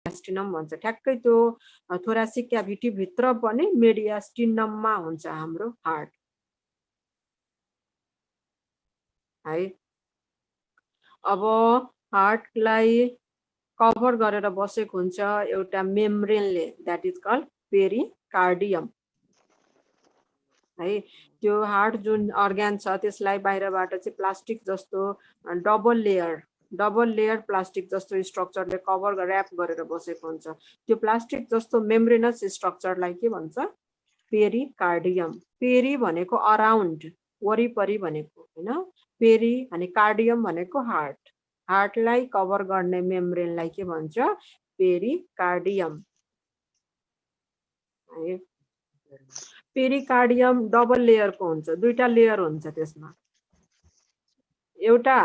Mediastinum भन्छ। ठ्याक्कै त्यो थोरासिक क्याभिटी भित्र पनि मेडियास्टिनममा हुन्छ हाम्रो हार्ट है। अब हार्टलाई कभर गरेर बसेको हुन्छ एउटा मेम्ब्रेनले, द्याट इज कल्ड पेरिकार्डियम है। त्यो हार्ट जुन अर्ग्यान छ त्यसलाई बाहिरबाट चाहिँ प्लास्टिक जस्तो डबल लेयर प्लास्टिक जस्तो स्ट्रक्चरले कभर ऱ्याप गरेर बसेको हुन्छ। त्यो प्लास्टिक जस्तो मेम्ब्रेनस स्ट्रक्चरलाई के भन्छ? पेरिकार्डियम। पेरी भनेको अराउन्ड, वरिपरि भनेको हैन। पेरी अनि कार्डियम भनेको हार्ट। हार्टलाई कभर गर्ने मेम्ब्रेनलाई के भन्छ? पेरिकार्डियम है। पेरिकार्डियम डबल लेयरको हुन्छ, दुईटा लेयर हुन्छ त्यसमा। एउटा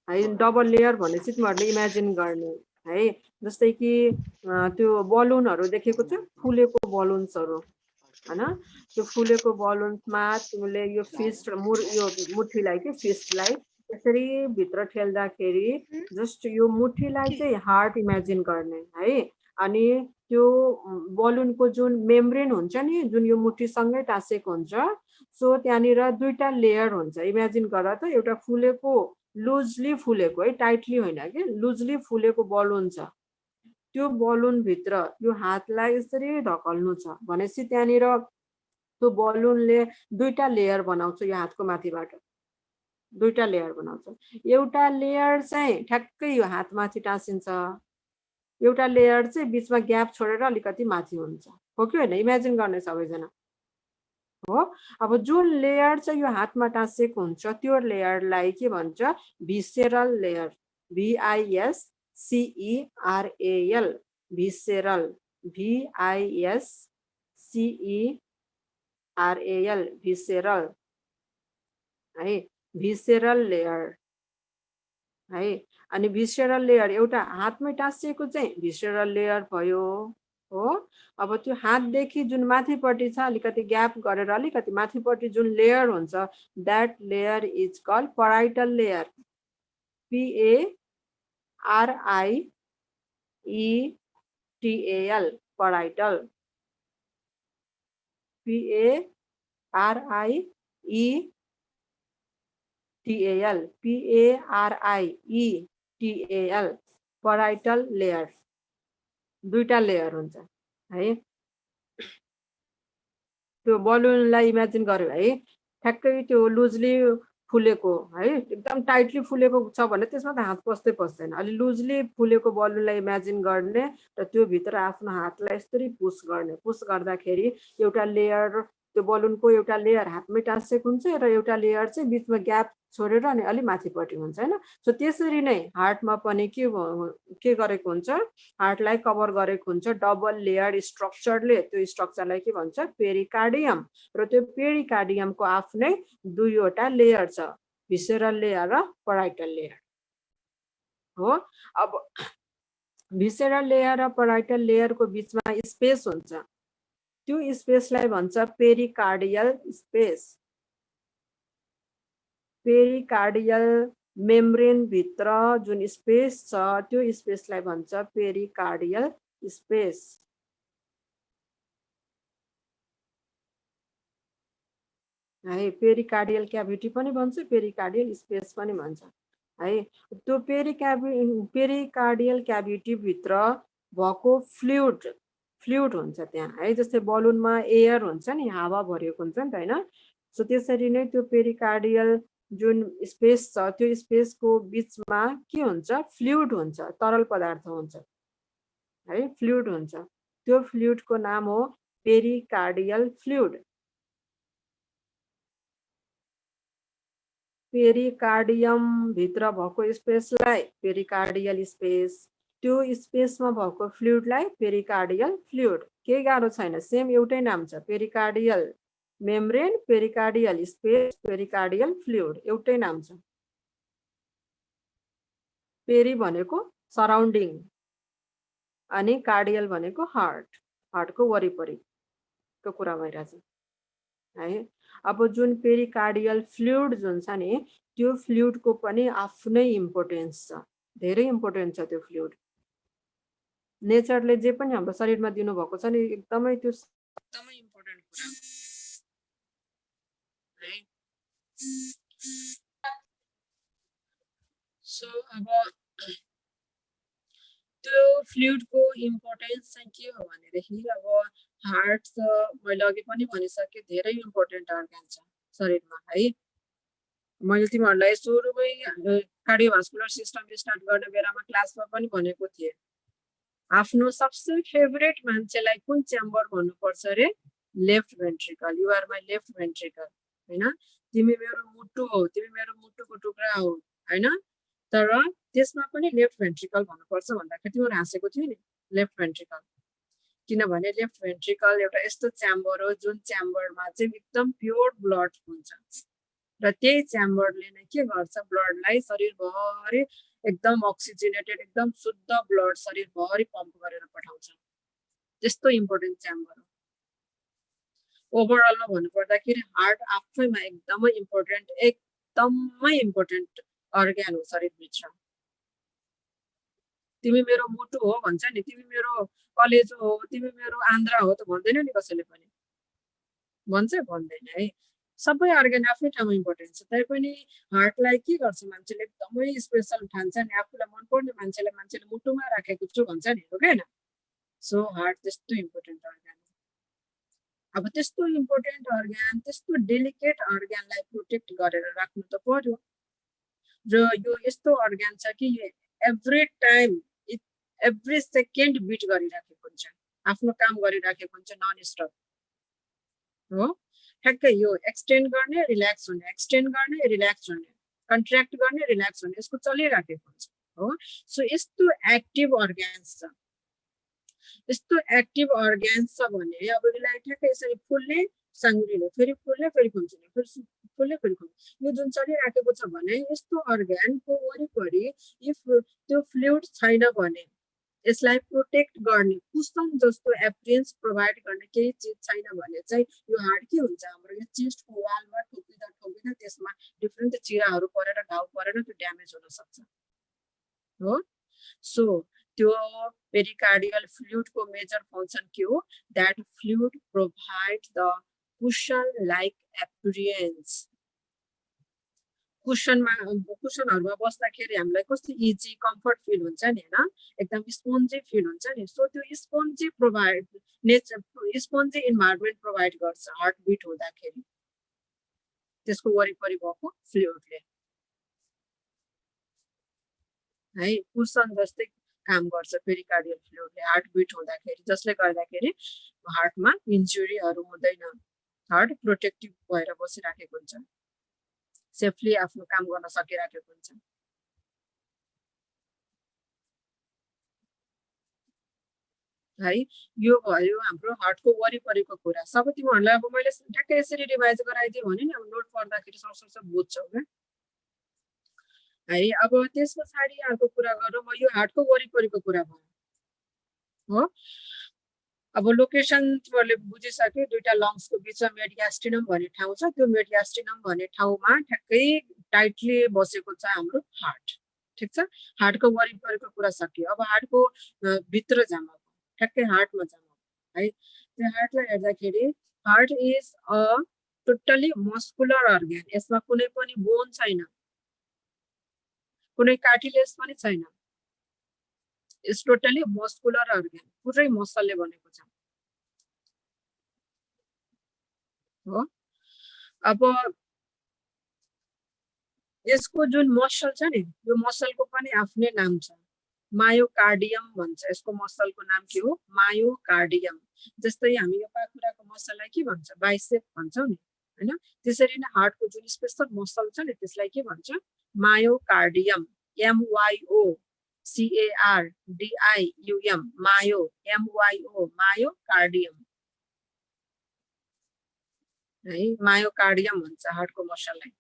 है डबल लेयर भनेपछि तिमीहरूले इमेजिन गर्ने है, जस्तै कि त्यो बलुनहरू देखेको छ, फुलेको बलुन्सहरू हैन। त्यो फुलेको बलुन्समा तिमीले यो फिस्ट यो मुठीलाई के फिस्टलाई यसरी भित्र ठेल्दाखेरि जस्ट यो मुठीलाई चाहिँ हार्ट इमेजिन गर्ने है। अनि त्यो बलुनको जुन मेम्ब्रेन हुन्छ नि, जुन यो मुठीसँगै टाँसेको हुन्छ, सो त्यहाँनिर दुईटा लेयर हुन्छ। इमेजिन गर त, एउटा फुलेको लुजली फुलेको है, टाइटली होइन कि, लुजली फुलेको बलुन छ। त्यो बलुन भित्र यो हातलाई यसरी ढकल्नु छ भनेपछि त्यहाँनिर त्यो बलुनले दुईटा लेयर बनाउँछ। यो हातको माथिबाट दुईटा लेयर बनाउँछ। एउटा लेयर चाहिँ ठ्याक्कै यो हातमाथि टाँसिन्छ, एउटा लेयर चाहिँ बिचमा ग्याप छोडेर अलिकति माथि हुन्छ, हो कि होइन? इमेजिन गर्ने सबैजना हो। अब जुन लेयर चाहिँ यो हातमा टाँसेको हुन्छ त्यो लेयरलाई के भन्छ? भिसेरल लेयर, VISCERAL, भिसेरल, VISCERAL, भिसेरल है, भिसेरल लेयर है। अनि भिसेरल लेयर एउटा हातमै टाँसिएको चाहिँ भिसेरल लेयर भयो हो। अब त्यो हातदेखि जुन माथिपट्टि छ अलिकति ग्याप गरेर अलिकति माथिपट्टि जुन लेयर हुन्छ that layer is called parietal layer, PARIETAL, parietal, PARIETAL, parietal layer. दुईटा लेयर हुन्छ है। त्यो बलुनलाई इमेजिन गर्यो है, ठ्याक्कै त्यो लुजली फुलेको है, एकदम टाइटली फुलेको छ भने त्यसमा त हात पस्दैन। अलि लुजली फुलेको बलुनलाई इमेजिन गर्ने र त्यो भित्र आफ्नो हातलाई यसरी पुस गर्ने। पुस गर्दाखेरि एउटा लेयर, त्यो बलुनको एउटा लेयर हातमै टाँसेको हुन्छ र एउटा लेयर चाहिँ बिचमा ग्याप छोडेर अनि अलि माथिपट्टि हुन्छ हैन। सो त्यसरी नै हार्टमा पनि के गरेको हुन्छ? हार्टलाई कभर गरेको हुन्छ डबल लेयर स्ट्रक्चरले। त्यो स्ट्रक्चरलाई के भन्छ? पेरिकार्डियम। र त्यो पेरिकार्डियमको आफ्नै दुईवटा लेयर छ, भिसेरल लेयर र पराइटल लेयर हो। अब भिसेरल लेयर र पराइटल लेयरको बिचमा स्पेस हुन्छ, त्यो स्पेसलाई भन्छ पेरिकार्डियल स्पेस। पेरिकार्डियल मेम्ब्रेन भित्र जुन स्पेस छ त्यो स्पेसलाई भन्छ पेरिकार्डियल स्पेस है। पेरिकार्डियल क्याभिटी पनि भन्छ, पेरिकार्डियल स्पेस पनि भन्छ है। त्यो पेरिकार्डियल क्याभिटी भित्र भएको फ्लुइड हुन्छ त्यहाँ है। जस्तै बलुनमा एयर हुन्छ नि, हावा भरिएको हुन्छ नि त हैन। सो त्यसरी नै त्यो पेरिकार्डियल जुन स्पेस छ त्यो स्पेसको बिचमा के हुन्छ? फ्लुइड हुन्छ, तरल पदार्थ हुन्छ है, फ्लुइड हुन्छ। त्यो फ्लुइडको नाम हो पेरिकार्डियल फ्लुइड। पेरिकार्डियम भित्र भएको स्पेसलाई पेरिकार्डियल स्पेस, त्यो स्पेसमा भएको फ्लुइडलाई पेरिकार्डियल फ्लुइड। केही गाह्रो छैन, सेम एउटै नाम छ, pericardial membrane, pericardial space, pericardial fluid, एउटै नाम छ। पेरी भनेको सराउन्डिङ अनि कार्डियल भनेको हार्ट, हार्टको वरिपरिको कुरा भइरहेछ है। अब जुन पेरिकार्डियल फ्लुइड जुन छ नि त्यो फ्लुइडको पनि आफ्नै इम्पोर्टेन्स छ, धेरै इम्पोर्टेन्ट छ त्यो फ्लुइड नेचरले जे पनि हाम्रो शरीरमा दिनुभएको छ नि एकदमै त्यो एकदमै इम्पोर्टेन्ट कुरा है। सो अब त्यो फ्लुइडको इम्पोर्टेन्स चाहिँ के हो भनेदेखि अब हार्ट त मैले अघि पनि भनिसकेँ धेरै इम्पोर्टेन्ट अर्गन छ शरीरमा है। मैले तिमीहरूलाई सुरुमै कार्डियोभास्कुलर सिस्टम स्टार्ट गर्ने बेलामा क्लासमा पनि भनेको थिएँ, आफ्नो सबसे फेभरेट मान्छेलाई कुन च्याम्बर भन्नुपर्छ अरे? Left ventricle. You are my left ventricle होइन। तिमी मेरो मुटु हो, तिमी मेरो मुटुको टुक्रा हो होइन। तर त्यसमा पनि लेफ्ट भेन्ट्रिकल भन्नुपर्छ भन्दाखेरि तिमीहरू हाँसेको थियो नि लेफ्ट भेन्ट्रिकल, किनभने लेफ्ट भेन्ट्रिकल एउटा यस्तो च्याम्बर हो जुन च्याम्बरमा चाहिँ एकदम प्योर ब्लड हुन्छ र त्यही च्याम्बरले नै के गर्छ, ब्लडलाई शरीरभरि एकदम अक्सिजनेटेड एकदम शुद्ध ब्लड शरीरभरि पम्प गरेर पठाउँछ। त्यस्तो इम्पोर्टेन्ट च्याम्बर हो। ओभरअलमा भन्नुपर्दाखेरि हार्ट आफैमा एकदमै इम्पोर्टेन्ट अर्ग्यान हो शरीरभित्र। तिमी मेरो मुटु हो भन्छ नि, तिमी मेरो कलेजो हो, तिमी मेरो आन्द्रा हो त भन्दैन नि कसैले पनि, भन्छ भन्दैन है। सबै अर्ग्यान आफ्नै ठाउँमा इम्पोर्टेन्ट छ। तैपनि हार्टलाई के गर्छ मान्छेले एकदमै स्पेसल ठान्छ नि, आफूलाई मनपर्ने मान्छेले मुटुमा राखेको छु भन्छ नि, हो क्या। सो हार्ट त्यस्तो इम्पोर्टेन्ट अर्ग्यान हो। अब त्यस्तो इम्पोर्टेन्ट अर्ग्यान, त्यस्तो डेलिकेट अर्ग्यानलाई प्रोटेक्ट गरेर राख्नु त पर्यो। र यो यस्तो अर्ग्यान छ कि every time every second beet गरिराखेको हुन्छ, आफ्नो काम गरिराखेको हुन्छ नन स्टप हो। ठ्याक्कै यो एक्सटेन्ड गर्ने रिल्याक्स हुने, एक्सटेन्ड गर्ने रिल्याक्स हुने, कन्ट्र्याक्ट गर्ने रिल्याक्स हुने, यसको चलिराखेको हुन्छ हो। सो यस्तो एक्टिभ अर्ग्यान्स छ, यस्तो एक्टिभ अर्ग्यान्स छ भने अब यसलाई ठ्याक्कै यसरी फुल्ने साङ्ग्रिने, फेरि फुल्ने फेरि खुम्चिने, फेरि फुल्ने फेरि खुम्चिने, यो जुन चलिराखेको छ भने यस्तो अर्ग्यानको वरिपरि इफ त्यो फ्लुइड छैन भने यसलाई प्रोटेक्ट गर्ने कुसन जस्तो एपियरेन्स प्रोभाइड गर्ने केही चिज छैन भने चाहिँ यो हार्ट के हुन्छ, हाम्रो यो चेस्टको वालमा ठोकिँदा त्यसमा डिफ्रेन्ट चिराहरू परेर घाउ परेर त्यो ड्यामेज हुन सक्छ हो। सो त्यो पेरिकार्डियल फ्लुइडको मेजर फङ्सन के हो? That fluid provide the cushion like appearance. कुसनहरुमा बस्दाखेरि हामीलाई कस्तो इजी कम्फर्ट फिल हुन्छ नि हैन, एकदम स्पोन्जी फिल हुन्छ नि। सो त्यो स्पोन्जी इन्भाइरोमेन्ट प्रोभाइड गर्छ हार्ट बिट हुँदाखेरि त्यसको वरिपरि भएको फ्लुइडले है। कुसन जस्तै काम गर्छ पेरिकार्डियल फ्लुइडले हार्ट बिट हुँदाखेरि, जसले गर्दाखेरि हार्टमा इन्जुरीहरू हुँदैन, हार्ट प्रोटेक्टिभ भएर बसिराखेको हुन्छ, सेफली आफ्नो काम गर्न सकिराखेको हुन्छ है। यो भयो हाम्रो हार्टको वरिपरिको कुरा। सब तिमीहरूलाई अब मैले ठ्याक्कै यसरी रिभाइज गराइदिएँ भने नि अब नोट पर्दाखेरि सरसर बुझ्छौ क्या है। अब त्यस पछाडि अर्को कुरा गरौँ, यो हार्टको वरिपरिको कुरा भयो हो। अब लोकेसन तिमीहरूले बुझिसक्यो, दुईटा लङ्सको बिचमा मेडियास्टिनम भन्ने ठाउँ छ, त्यो मेडियास्टिनम भन्ने ठाउँमा ठ्याक्कै टाइटली बसेको छ हाम्रो हार्ट, ठिक छ। हार्टको वरिपरिको कुरा सकियो। अब हार्टको भित्र जामा ठ्याक्कै हार्टमा जामा है। त्यो हार्टलाई हेर्दाखेरि heart is a totally muscular organ. यसमा कुनै पनि बोन छैन, कुनै कार्टिलेज पनि छैन, इट्स टोटली मस्कुलर अर्ग्यान, पुरै मसलले बनेको छ हो। अब यसको जुन मसल छ नि, यो मसलको पनि आफ्नै नाम छ, मायोकार्डियम भन्छ। यसको मसलको नाम के हो? मायोकार्डियम। जस्तै हामी यो पाखुराको मसललाई के भन्छ? बाइसेप भन्छौँ नि हैन। त्यसरी नै हार्टको जुन स्पेशल मसल छ नि त्यसलाई के भन्छ? मायोकार्डियम। MYO CARDIUM मायो, MYO मायोकार्डियम है। मायोकार्डियम भन्छ हार्टको मसललाई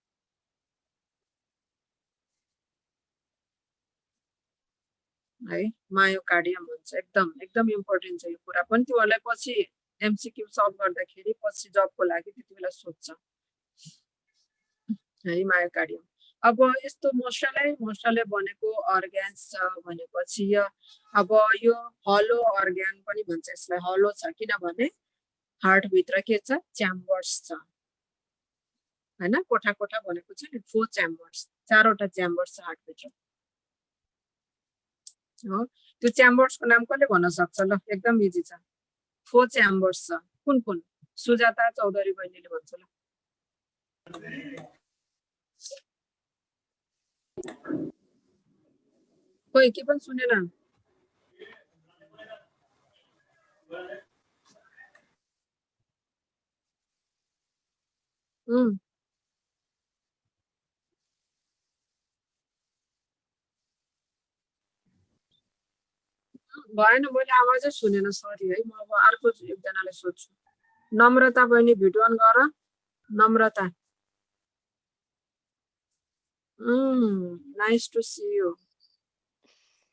है, मायोकार्डियम भन्छ। एकदम एकदम इम्पोर्टेन्ट छ यो कुरा पनि। तिमीहरूलाई पछि MCQ सल्भ गर्दाखेरि पछि जबको लागि त्यति बेला सोध्छ है मायोकार्डियम। अब यस्तो मोस्टले बनेको अर्ग्यान्स छ भनेपछि अब यो हलो अर्ग्यान पनि भन्छ यसलाई। हलो छ किनभने हार्ट भित्र के छ च्याम्बर्स छ हैन, कोठा कोठा भनेको छ नि 4 च्याम्बर्स, 4 वटा च्याम्बर्स छ हार्ट भित्र हो। त्यो च्याम्बर्सको नाम कसले भन्न सक्छ ल? एकदम इजी छ, 4 च्याम्बर्स छ। कुन कुन? सुजाता चौधरी बहिनीले भन्छ ल। कोही के पनि सुनेन? भएन, मैले आवाजै सुनेन, सरी है। म अब अर्को एकजनाले सोध्छु। नम्रता बहिनी भिडियो अन गर। Namrata, nice to see you,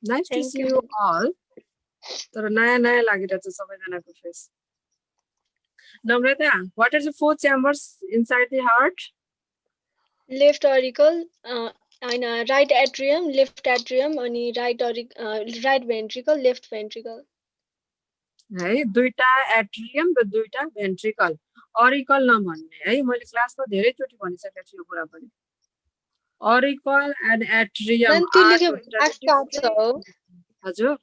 nice to see you all. तर नयाँ नयाँ लागिरहेछ सबैजनाको face. Namrata, what are the 4 chambers inside the heart? Left auricle, and right atrium, left atrium, अनि right ventricle, left ventricle. है दुईटा atrium र दुईटा भेन्ट्रिकल। अरिकल नभन्ने है, मैले क्लासमा धेरै चोटी भनिसकेको छु यो कुरा पनि। अरिकल एन्ड एट्रियम हजुर,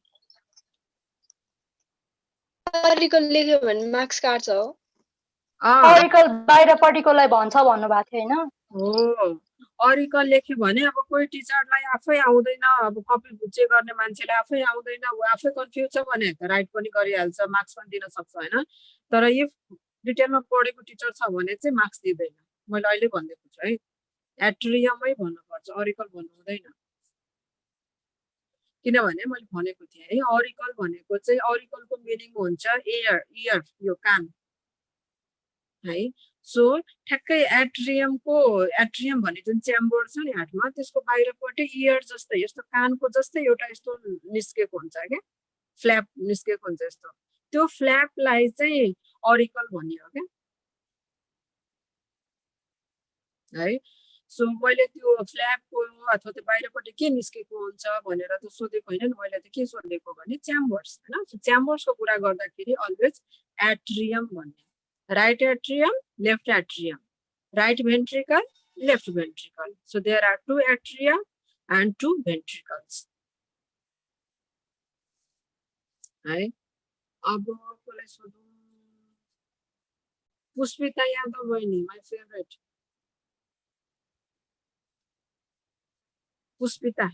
अरिकल लेख्यो भने मार्क्स काट्छ हो। अरिकल बाहिरपट्टिकोलाई भन्छ भन्नु भएको थियो हैन? हो, अरिकल लेख्यो भने अब कोही टिचरलाई आफै आउँदैन, अब कपी बुझे गर्ने मान्छेले आफै आउँदैन, उ आफै कन्फ्युज छ भने राइट पनि गरिहाल्छ, मार्क्स पनि दिन सक्छ हैन। तर इफ डिटेलमा पढेको टिचर छ भने चाहिँ मार्क्स दिँदैन। मैले अहिले भनिदिएको छु है, एट्रियमै भन्नुपर्छ, अरिकल भन्नु हुँदैन। किनभने मैले भनेको थिएँ है, अरिकल भनेको चाहिँ अरिकलको मिनिङ हुन्छ इयर, यो कान है। सो ठ्याक्कै एट्रियम भन्ने जुन च्याम्बर छ नि हार्टमा, त्यसको बाहिरपट्टि इयर जस्तै यस्तो कानको जस्तै एउटा यस्तो निस्केको हुन्छ क्या, फ्ल्याप निस्केको हुन्छ यस्तो। त्यो फ्ल्यापलाई चाहिँ अरिकल भनियो क्या है। सो मैले त्यो फ्ल्यापको अथवा त्यो बाहिरपट्टि के निस्केको हुन्छ भनेर त सोधेको होइन नि, मैले त के सोधेको भने च्याम्बर्स हैन। च्याम्बर्सको कुरा गर्दाखेरि अलवेज एट्रियम भन्ने, right atrium, left atrium, right ventricle, left ventricle. So there are 2 atria and 2 ventricles. है, अब कसलाई सोधौँ? पुष्पिता यादव बहिनी, my favorite. पुष्पिता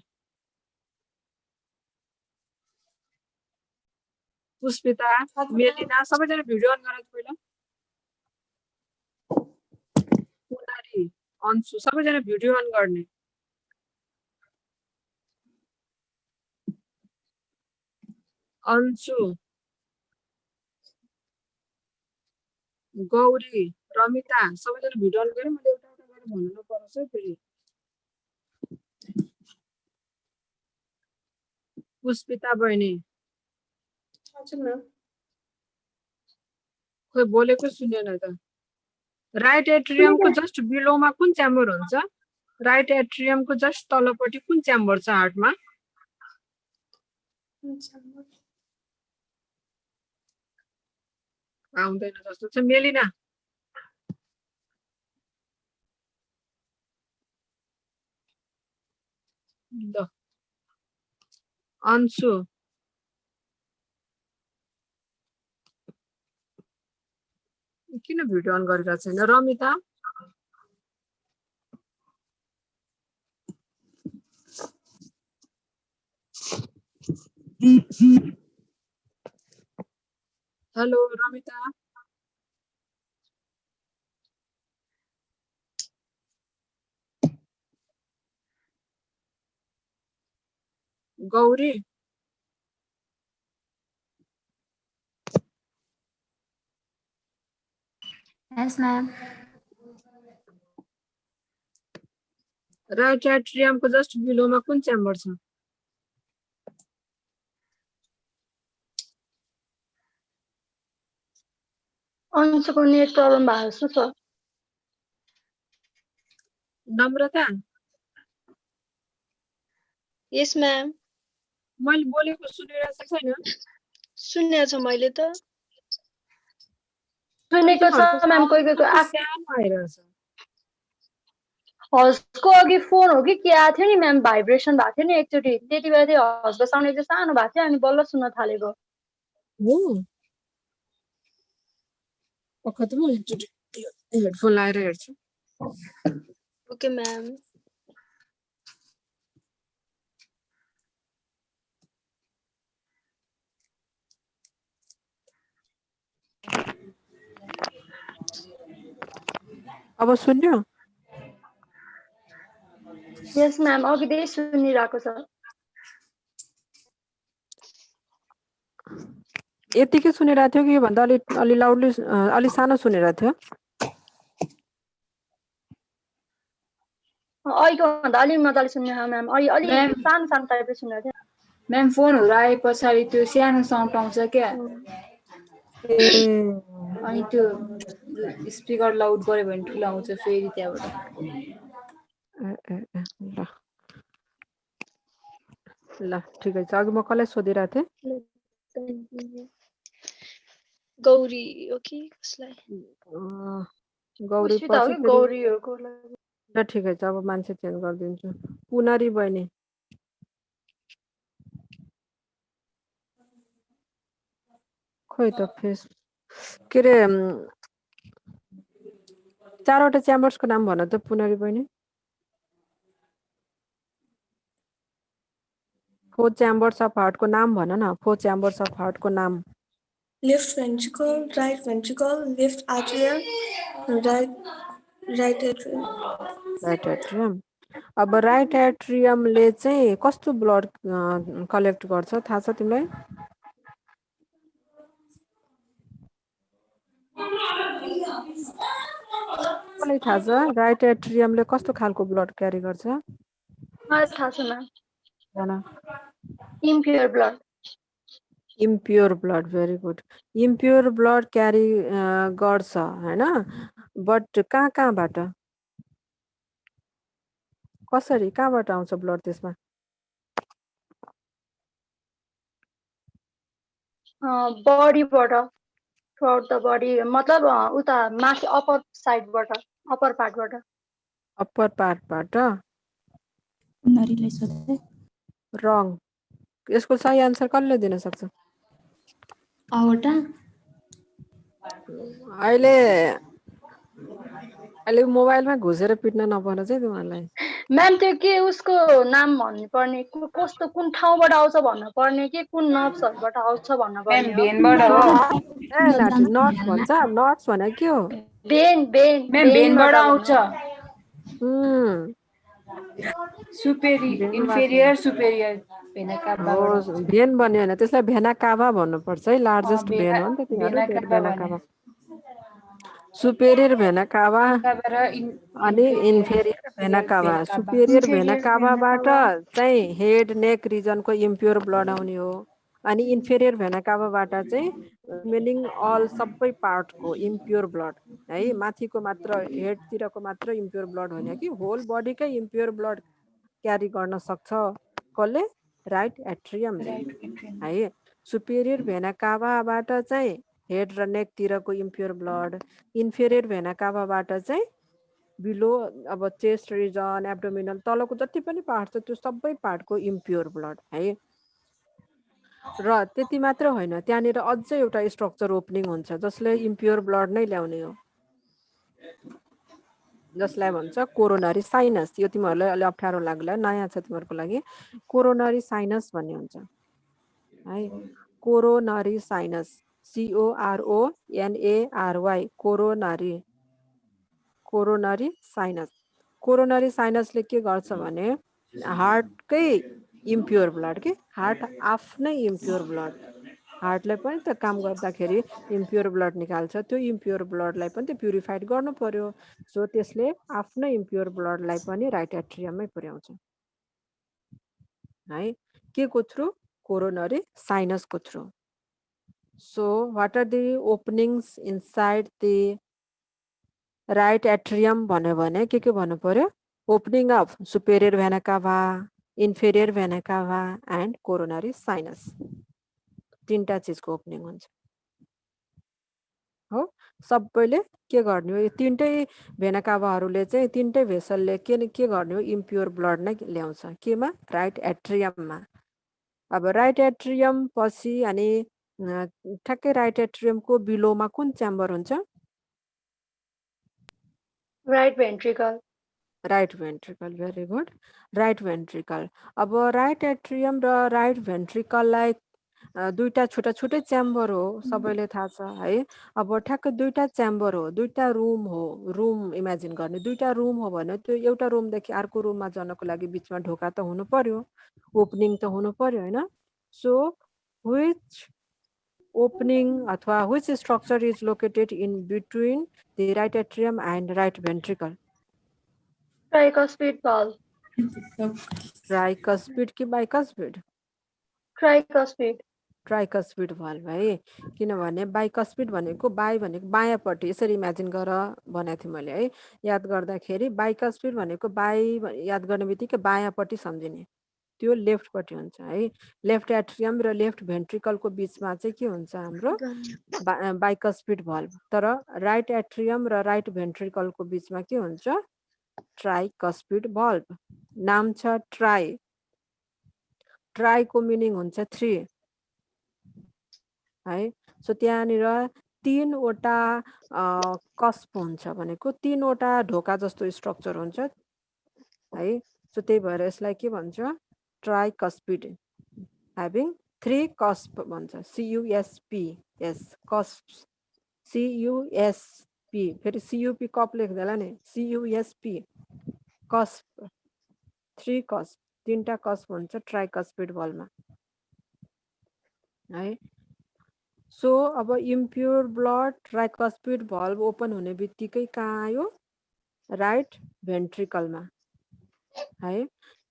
मेलिना, सबैजना भिडियो अन गराउनु पहिला। पुनारी, अन्सु, सबैजना भिडियो अन गर्ने। अन्सु, गौरी, रमिता, सबैजना भिडियो अन गरे। मैले एउटा एउटा गरेर भन्नु नपरोस् है फेरि। पुष्पिता बहिनी, खोइ बोलेको सुनेन त। राइट एट्रियमको जस्ट बिलोमा कुन च्याम्बर हुन्छ? राइट एट्रियमको जस्ट तलपट्टि कुन च्याम्बर छ हार्टमा? आउँदैन जस्तो छ। मेलिना, ल अन्सु, किन भिडियो अन गरिरहेको छैन? Ramita, hello Ramita, Gauri, Yes, ma'am. Right एट्रियमको जस्ट बिलोमा कुन च्याम्बर छ? अन्सुको नेट प्रब्लम भएको छ सर। नम्रता, यस म्याम मैले बोलेको सुनिरहेको छैन सुनेको छ मैले त सुनेको छ तिमीहरूको म्याम कोही sound कोही कति सानो आइरहेछ हजको अघि फोन हो कि के आएको थियो नि म्याम भाइब्रेसन भएको थियो नि एकचोटि त्यति बेला चाहिँ हजको साउन्ड एकदम सानो भएको थियो अनि बल्ल सुन्न थालेको हो पक्का त म एकचोटि हेडफोन लगाएर हेर्छु ओके म्याम अब सुन्यो यस म्याम अघिदेखि सुनिरहेको छ यतिकै सुनिरहेको थियो कि भन्दा अलि लाउडली अलि सानो सुनिरहेको थियो अहिलेको भन्दा अलि मजाले सुन्ने म्याम अलि म्याम सानो सानो टाइपले सुनेको थियो म्याम फोनहरू आए पछाडि त्यो सानो साउन्ड आउँछ क्या ए अनि त्यो स्पिकर लाउड गर्यो भने ठुलो आउँछ फेरि त्यहाँबाट ल ल ठिकै छ अघि म कसलाई सोधिरहेको थिएँ गौरी हो कि कसलाई गौरी उसित हो पछि कि फेरि गौरीहरूको लागि ल ठिकै छ अब मान्छे चेन्ज गरिदिन्छु पुनरी बहिनी खोइ त फेस के अरे चारवटा च्याम्बर्सको नाम भन त पुनरी बहिनी 4 च्याम्बर्स अफ हार्टको नाम भन न 4 च्याम्बर्स अफ हार्टको नाम Left ventricle, right ventricle, left atrium, right atrium. Right atrium अब राइट एट्रियमले चाहिँ कस्तो ब्लड कलेक्ट गर्छ थाहा छ तिमीलाई कसलाई थाहा छ राइट एट्रियमले कस्तो खालको ब्लड क्यारी गर्छ मलाई थाहा छ म्याम भन impure blood impure blood very good impure blood carry गर्छ हैन बट कहाँबाट कसरी कहाँबाट आउँछ ब्लड त्यसमा बडीबाट थ्रुआउट द बडी मतलब उता माथि अप्पर साइडबाट अप्पर पार्टबाट अप्पर पार्टबाट पुनरीलाई सोध्दै रङ यसको सही आन्सर कसले दिन सक्छ आवटा अहिले मोबाइलमा घुसेर पिट्न नपर्ने चाहिँ तिमीहरूलाई म्याम त्यो के उसको नाम भन्नुपर्ने कस्तो कुन ठाउँबाट आउँछ भन्नुपर्ने कि कुन नर्भ्सहरूबाट आउँछ म्याम भन्नुपर्ने हो भेनबाट हो ए नाठी नट्स भन्छ नट्स भने के हो भेन भेन म्याम भेनबाट आउँछ सुपेरि इन्फेरियर सुपेरियर भेना हो काभाबाट भेन भन्यो भने त्यसलाई भेना काभा भन्नुपर्छ है लार्जेस्ट भेन हो नि त तिनीहरू भेना भेना काभा काभा सुपेरियर भेना काभा अनि इन्फेरियर भेना काभा सुपेरियर भेना काभाबाट चाहिँ हेड नेक रिजनको इम्प्योर ब्लड आउने हो अनि इन्फेरियर भेना काभाबाट चाहिँ रिमेनिङ अल सबै पार्टको इम्प्योर ब्लड है माथिको मात्र हेडतिरको मात्र इम्प्योर ब्लड होइन कि होल बडीकै इम्प्योर ब्लड क्यारी गर्न सक्छ कसले राइट एट्रियमले है सुपेरियर भेना काभाबाट चाहिँ हेड र नेकतिरको इम्प्योर ब्लड इन्फेरियर भेना काभाबाट चाहिँ बिलो अब चेस्ट रिजन एब्डोमिनल तलको जति पनि पार्ट छ त्यो सबै पार्टको इम्प्योर ब्लड है र त्यति मात्र होइन त्यहाँनिर अझै एउटा स्ट्रक्चर ओपनिङ हुन्छ जसले इम्प्योर ब्लड नै ल्याउने हो जसलाई भन्छ कोरोनरी साइनस यो तिमीहरूलाई अलि अप्ठ्यारो लाग्ला नयाँ छ तिमीहरूको लागि कोरोनरी साइनस भन्ने हुन्छ है कोरोनरी साइनस CORONARY कोरोनरी साइनसले के गर्छ भने हार्टकै इम्प्योर ब्लड के हार्ट आफ्नै इम्प्योर ब्लड हार्टलाई पनि त काम गर्दाखेरि इम्प्योर ब्लड निकाल्छ त्यो इम्प्योर ब्लडलाई पनि त प्युरिफाइड गर्नु पर्यो सो त्यसले आफ्नै इम्प्योर ब्लडलाई पनि राइट एट्रियममै पुर्याउँछ है के को थ्रु कोरोनरी साइनसको through so what are the openings inside the right atrium भन्यो भने के भन्नु पर्यो opening of superior vena cava inferior vena cava and coronary sinus तीनटा चिजको ओपनिङ हुन्छ हो सबैले के गर्ने हो यो तीनटै भेना काभाहरूले चाहिँ तीनटै भेसलले के गर्ने हो इम्प्योर ब्लड नै ल्याउँछ केमा राइट एट्रियममा अब राइट एट्रियम पछि अनि ठ्याक्कै राइट एट्रियमको बिलोमा कुन च्याम्बर हुन्छ right ventricle right ventricle very good right ventricle अब राइट एट्रियम र राइट भेन्ट्रिकललाई दुईटा छुट्टा छुट्टै च्याम्बर हो सबैले थाहा छ है अब ठ्याक्कै दुईटा च्याम्बर हो दुईटा रुम हो रुम इमेजिन गर्ने दुईटा रुम हो भने त्यो एउटा रुमदेखि अर्को रुममा जानको लागि बिचमा ढोका त हुनु पर्यो ओपनिङ त हुनु पर्यो होइन सो व्हिच ओपनिङ अथवा which structure is located in between the right atrium and right ventricle tricuspid valve tricuspid कि बाइकस्पिड ट्राइकस्पिड ट्राइकस्पिड भल्भ है किनभने बाइकस्पिड भनेको बाई भनेको बायाँपट्टि यसरी इमेजिन गरेर भनेको थिएँ मैले है याद गर्दाखेरि बाइकस्पिड भनेको बाई याद गर्ने बित्तिकै बायाँपट्टि सम्झिने त्यो लेफ्टपट्टि हुन्छ है लेफ्ट एट्रियम र लेफ्ट भेन्ट्रिकलको बिचमा चाहिँ के हुन्छ हाम्रो बाइकस्पिड भल्भ तर राइट एट्रियम र राइट भेन्ट्रिकलको बिचमा के हुन्छ ट्राइकस्पिड भल्भ नाम छ ट्राई ट्राईको मिनिङ हुन्छ 3 है सो त्यहाँनिर 3वटा कस्प हुन्छ भनेको 3वटा ढोका जस्तो स्ट्रक्चर हुन्छ है सो त्यही भएर यसलाई के भन्छ ट्राइकस्पिड ह्याभिङ 3 कस्प भन्छ CUSP यस कस्प CUSP फेरि CUP कप लेख्दैला नि CUSP कस्प 3 कस्प 3टा कस्प हुन्छ ट्राइकस्पिड भल्भमा है सो अब impure blood tricuspid valve open हुने बित्तिकै कहाँ आयो राइट भेन्ट्रिकलमा है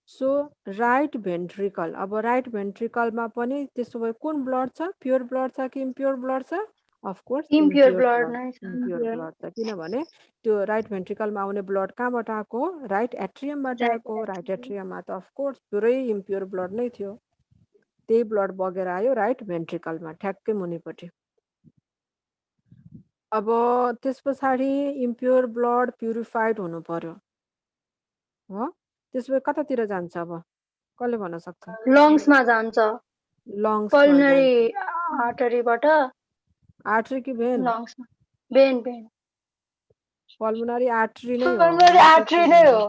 सो राइट भेन्ट्रिकल अब राइट भेन्ट्रिकलमा पनि त्यसो भए कुन ब्लड छ प्योर ब्लड छ कि इम्प्योर ब्लड छ अफकोर्स इम्प्योर ब्लड नै छ इम्प्योर ब्लड छ किनभने त्यो राइट भेन्ट्रिकलमा आउने ब्लड कहाँबाट आएको राइट एट्रियमबाट आएको राइट एट्रियममा त अफकोर्स पुरै इम्प्योर ब्लड नै थियो त्यही ब्लड बगेर आयो राइट भेन्ट्रिकलमा ठ्याक्कै मुनिपट्टि अब त्यस पछाडि इम्प्योर ब्लड प्युरिफाइड हुनु पर्यो हो त्यसो भए कतातिर जान्छ अब कसले भन्न सक्छ लङ्समा जान्छ लङ्स पल्मोनरी आर्टरीबाट आर्टरी कि भेन लङ्समा भेन पल्मोनरी आर्टरी नै हो पल्मोनरी आर्टरी नै हो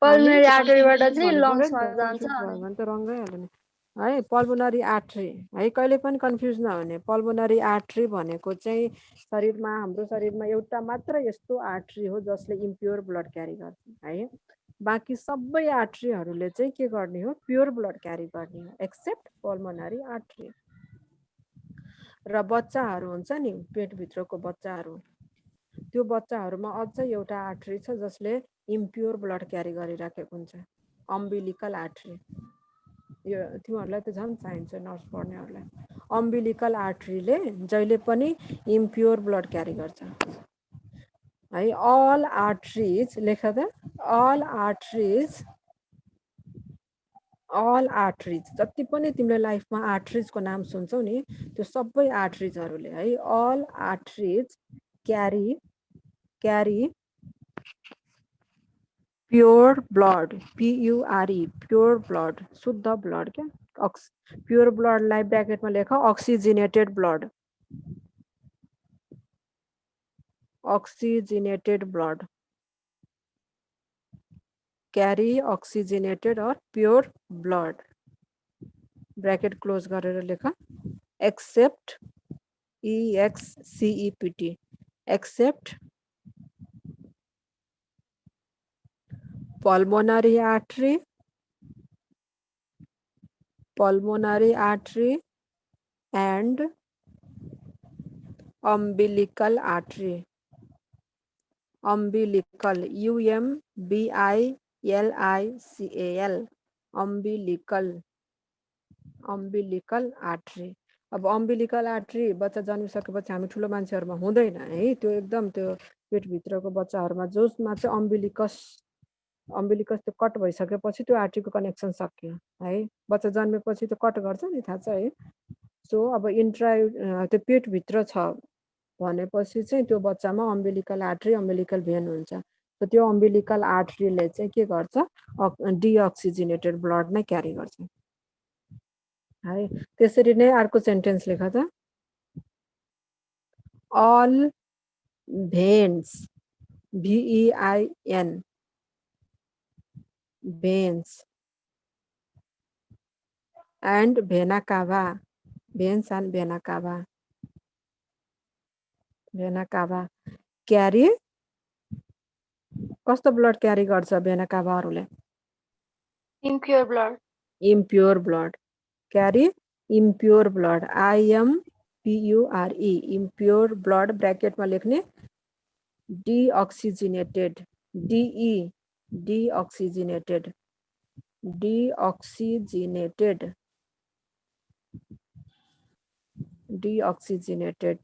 पल्मोनरी आर्टरीबाट चाहिँ लङ्समा जान्छ भने त रङ्गै हाल्यो नि है पल्मोनरी आर्टरी है कहिले पनि कन्फ्युज नहुने पल्मोनरी आर्टरी भनेको चाहिँ शरीरमा हाम्रो शरीरमा एउटा मात्र यस्तो आर्टरी हो जसले इम्प्योर ब्लड क्यारी गर्छ है बाँकी सबै आर्टरीहरूले चाहिँ के गर्ने हो प्योर ब्लड क्यारी गर्ने हो एक्सेप्ट पल्मोनरी आर्टरी र बच्चाहरू हुन्छ नि पेटभित्रको बच्चाहरू त्यो बच्चाहरूमा अझै एउटा आर्टरी छ जसले इम्प्योर ब्लड क्यारी गरिराखेको हुन्छ अम्बिलिकल आर्टरी यो तिमीहरूलाई त झन् चाहिन्छ नर्स पढ्नेहरूलाई अम्बिलिकल आर्टरीले जहिले पनि इम्प्योर ब्लड क्यारी गर्छ है अल आर्टरिज लेख त अल आर्टरिज जति पनि तिमीले लाइफमा आर्टरिजको नाम सुन्छौ नि त्यो सबै आर्टरिजहरूले है all arteries carry pure blood PURE pure blood शुद्ध ब्लड क्या प्योर ब्लडलाई ब्र्याकेटमा लेख अक्सिजिनेटेड ब्लड क्यारी अक्सिजिनेटेड और प्योर ब्लड ब्र्याकेट क्लोज गरेर लेख except EXCEPT except pulmonary artery and umbilical artery umbilical umbilical artery अब अम्बिलिकल आर्टरी बच्चा जन्मिसकेपछि हामी ठुलो मान्छेहरूमा हुँदैन है त्यो एकदम त्यो पेटभित्रको बच्चाहरूमा जसमा चाहिँ अम्बिलिकस अम्बिलिकस त्यो कट भइसकेपछि त्यो आर्टरीको कनेक्सन सकियो है। बच्चा जन्मेपछि त्यो कट गर्छ नि, थाहा छ है। सो अब त्यो पेटभित्र छ भनेपछि चाहिँ त्यो बच्चामा अम्बिलिकल आर्टरी अम्बिलिकल भेन हुन्छ। सो त्यो अम्बिलिकल आर्टरीले चाहिँ के गर्छ, डिअक्सिजिनेटेड ब्लड नै क्यारी गर्छ है। त्यसरी नै अर्को सेन्टेन्स लेख त, all veins, VEIN, veins and vena cava, veins and vena cava, carry कस्तो ब्लड क्यारी गर्छ भेना काभाहरूले? Impure blood, impure blood carry, impure blood, IMPURE, impure blood ब्रैकेटमा लेख्ने, deoxygenated, DE, डिअक्सिजिनेटेड, deoxygenated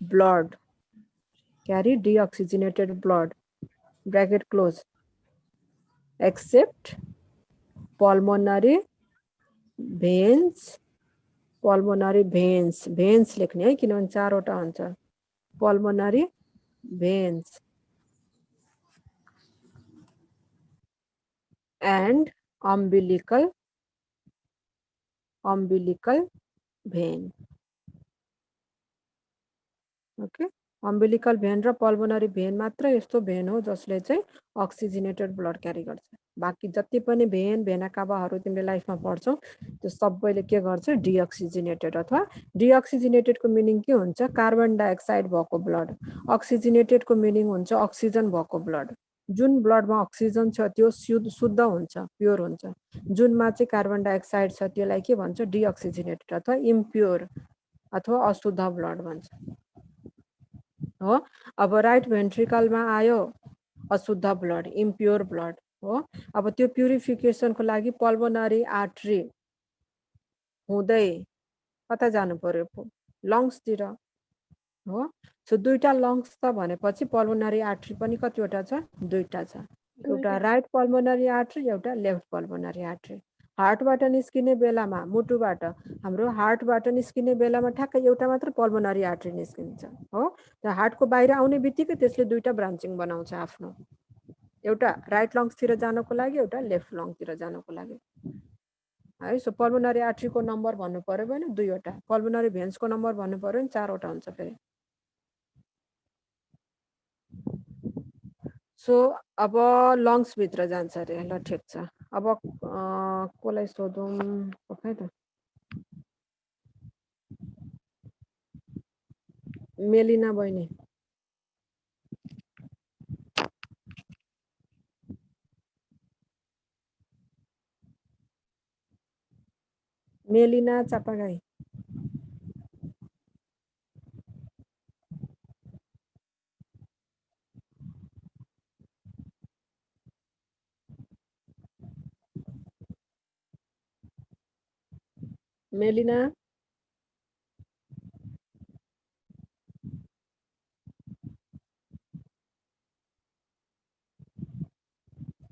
blood, carry deoxygenated blood, bracket close, except pulmonary veins, veins लेख्ने है किनभने चारवटा हुन्छ, pulmonary veins and umbilical vein. Okay, umbilical vein र pulmonary vein मात्र यस्तो भेन हो जसले चाहिँ अक्सिजिनेटेड ब्लड क्यारी गर्छ। बाँकी जति पनि भेन भेना काभाहरू तिमीले लाइफमा पढ्छौ त्यो सबैले के गर्छ, डिअक्सिजिनेटेड अथवा डिअक्सिजिनेटेडको मिनिङ के हुन्छ, कार्बन डाइअक्साइड भएको ब्लड। अक्सिजिनेटेडको मिनिङ हुन्छ अक्सिजन भएको ब्लड। जुन ब्लडमा अक्सिजन छ त्यो शुद्ध हुन्छ, प्योर हुन्छ। जुनमा चाहिँ कार्बन डाइअक्साइड छ त्यसलाई के भन्छ, डिअक्सिजिनेटेड अथवा इम्प्योर अथवा अशुद्ध ब्लड भन्छ हो। अब राइट भेन्ट्रिकलमा आयो अशुद्ध ब्लड, इम्प्योर ब्लड हो। अब त्यो प्युरिफिकेसनको लागि पल्मोनरी आर्टरी हुँदै कता जानु पर्यो, लङ्सतिर हो। सो दुईटा लङ्स त भनेपछि पल्मोनरी आर्टरी पनि कतिवटा छ, दुईटा छ, एउटा राइट पल्मोनरी आर्टरी एउटा लेफ्ट पल्मोनरी आर्टरी। हार्टबाट निस्किने बेलामा, मुटुबाट हाम्रो हार्टबाट निस्किने बेलामा ठ्याक्कै एउटा मात्र पल्मोनरी आर्टरी निस्किन्छ हो। र हार्टको बाहिर आउने बित्तिकै त्यसले दुईटा ब्रान्चिङ बनाउँछ आफ्नो, एउटा राइट लङ्सतिर जानको लागि एउटा लेफ्ट लङ्सतिर जानको लागि है। सो पल्मोनरी आर्टरीको नम्बर भन्नु पर्यो भने दुईवटा, पल्मोनरी भेन्सको नम्बर भन्नु पर्यो भने चारवटा हुन्छ फेरि। सो अब लङ्स भित्र जान्छ अरे, ल ठिक छ। अब कसलाई सोधौँ खै त, मेलिना बहिनी। मेलिना चापागाई। मेलिना